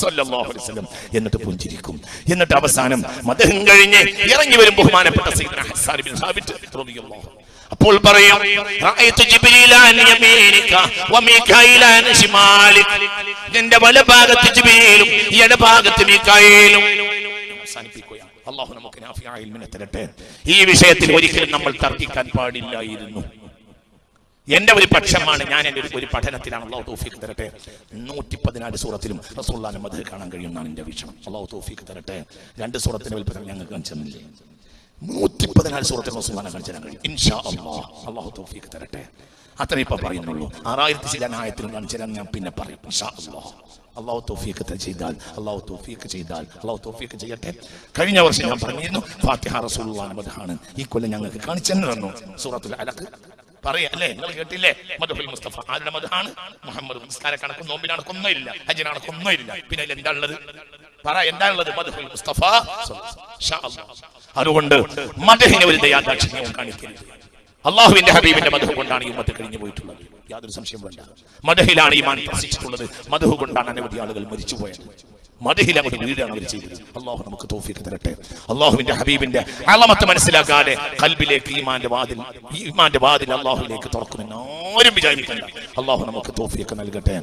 സ്വല്ലല്ലാഹു അലൈഹി വസല്ലം. എന്നിട്ട് പുഞ്ചിരിക്കും. എന്നിട്ട് അവസാനം മദ്ഹ് കഴിഞ്ഞ് ഇറങ്ങി വരും ബഹുമാനപ്പെട്ട സയ്യിദ്ന ഹസ്സാൻ ബിൻ സാബിത്ത് റളിയല്ലാഹു. അപ്പോൾ പറയും റഅയ്തു ജിബ്രീല അൻ യമീനിക വമീകായില അൻ ശിമാലിക, നിന്റെ വലഭാഗത്ത് ജിബ്രീലും ഇടഭാഗത്ത് മീകായിലും. അവസാനിപ്പിക്കുകയാണ്. അല്ലാഹു നമുക്ക് നാഫിയായ ഇൽമിനെ തരട്ടെ. ഈ വിഷയത്തിൽ ഒരിക്കലും നമ്മൾ തർക്കിക്കാൻ പാടില്ലായിരുന്നു. എന്റെ ഒരു പക്ഷമാണ്, ഞാൻ എന്റെ ഒരു പഠനത്തിലാണ്. അല്ലാഹു തൗഫീഖ് തരട്ടെ. 114 സൂറത്തിലും റസൂലുള്ളാഹിന്റെ മദ്ഹ് കാണാൻ കഴിയുമെന്നാണ് എന്റെ വീക്ഷണം. അല്ലാഹു തൗഫീഖ് തരട്ടെ. 2 സൂറത്തിന്റെ വലിപ്പം ഞങ്ങൾക്ക് കാണിച്ചെന്നില്ലേ? 114 സൂറത്തിൽ റസൂലുള്ളാഹിനെ കാണിച്ചു തരാൻ കഴിയും ഇൻഷാ അല്ലാഹ്. അല്ലാഹു തൗഫീഖ് തരട്ടെ. അത്രേ ഇപ്പൊ പറയുന്നുള്ളൂ. 6000 ചില ആയത്തിലും കാണിച്ചു തരാൻ ഞാൻ പിന്നെ പറയും ഇൻഷാ അല്ലാഹ്. അല്ലാഹു തൗഫീഖ് ചെയ്താൽ, അല്ലാഹു തൗഫീഖ് ചെയ്താൽ, അല്ലാഹു തൗഫീഖ് ചെയ്യട്ടെ. കഴിഞ്ഞ വർഷം ഞാൻ പറഞ്ഞിരുന്നു ഫാത്തിഹ റസൂലുള്ളാഹിന്റെ മദ്ഹാണ്. ഈ കൊല്ലം ഞങ്ങൾക്ക് കാണിച്ചു തന്നു സൂറത്തുൽ അലഖ്. പറയാ അല്ലേ? നിങ്ങൾ കേട്ടില്ലേ? മദ്ഹുൽ മുസ്തഫ ആരുടെ മദ്ഹാണ്? മുഹമ്മദ്. നിസ്കാര കണക്കും നോമ്പിനാണ് കൊന്നുമില്ല, ഹജ്ജിനാണ് കൊന്നുമില്ല. പിന്നെ എന്താ ഉള്ളത്? പറ, എന്താ ഉള്ളത്? മദ്ഹുൽ മുസ്തഫ. അതുകൊണ്ട് മദ്ഹിനെ ഒരു ദയാദാക്ഷിണ്യവും കാണിക്കരുത്. അള്ളാഹുവിന്റെ ഹബീബിന്റെ മദ്ഹ് കൊണ്ടാണ് ഈ ഉമ്മത്ത് കഴിഞ്ഞു പോയിട്ടുള്ളത്. യാതൊരു സംശയം വേണ്ട. മദ്ഹിലാണ് ഈമാൻ പ്രസിച്ചിട്ടുള്ളത്. മദ്ഹ് കൊണ്ടാണ് അനവധി ആളുകൾ മരിച്ചുപോയത്. മദ്ഹിൽ അങ്ങോട്ട് വീടാണ് അവർ ചെയ്തത്. അള്ളാഹു നമുക്ക് തൗഫീഖ് തരട്ടെ. അള്ളാഹുവിന്റെ ഹബീബിന്റെ അളമത്ത് മനസ്സിലാക്കാതെ ഖൽബിലേക്ക് ഈമാന്റെ വാതിൽ അള്ളാഹുവിലേക്ക് തുറക്കുമെന്ന് ആരും വിചാരിക്കണ്ട. അള്ളാഹു നമുക്ക് തൗഫീഖ് നൽകട്ടെ.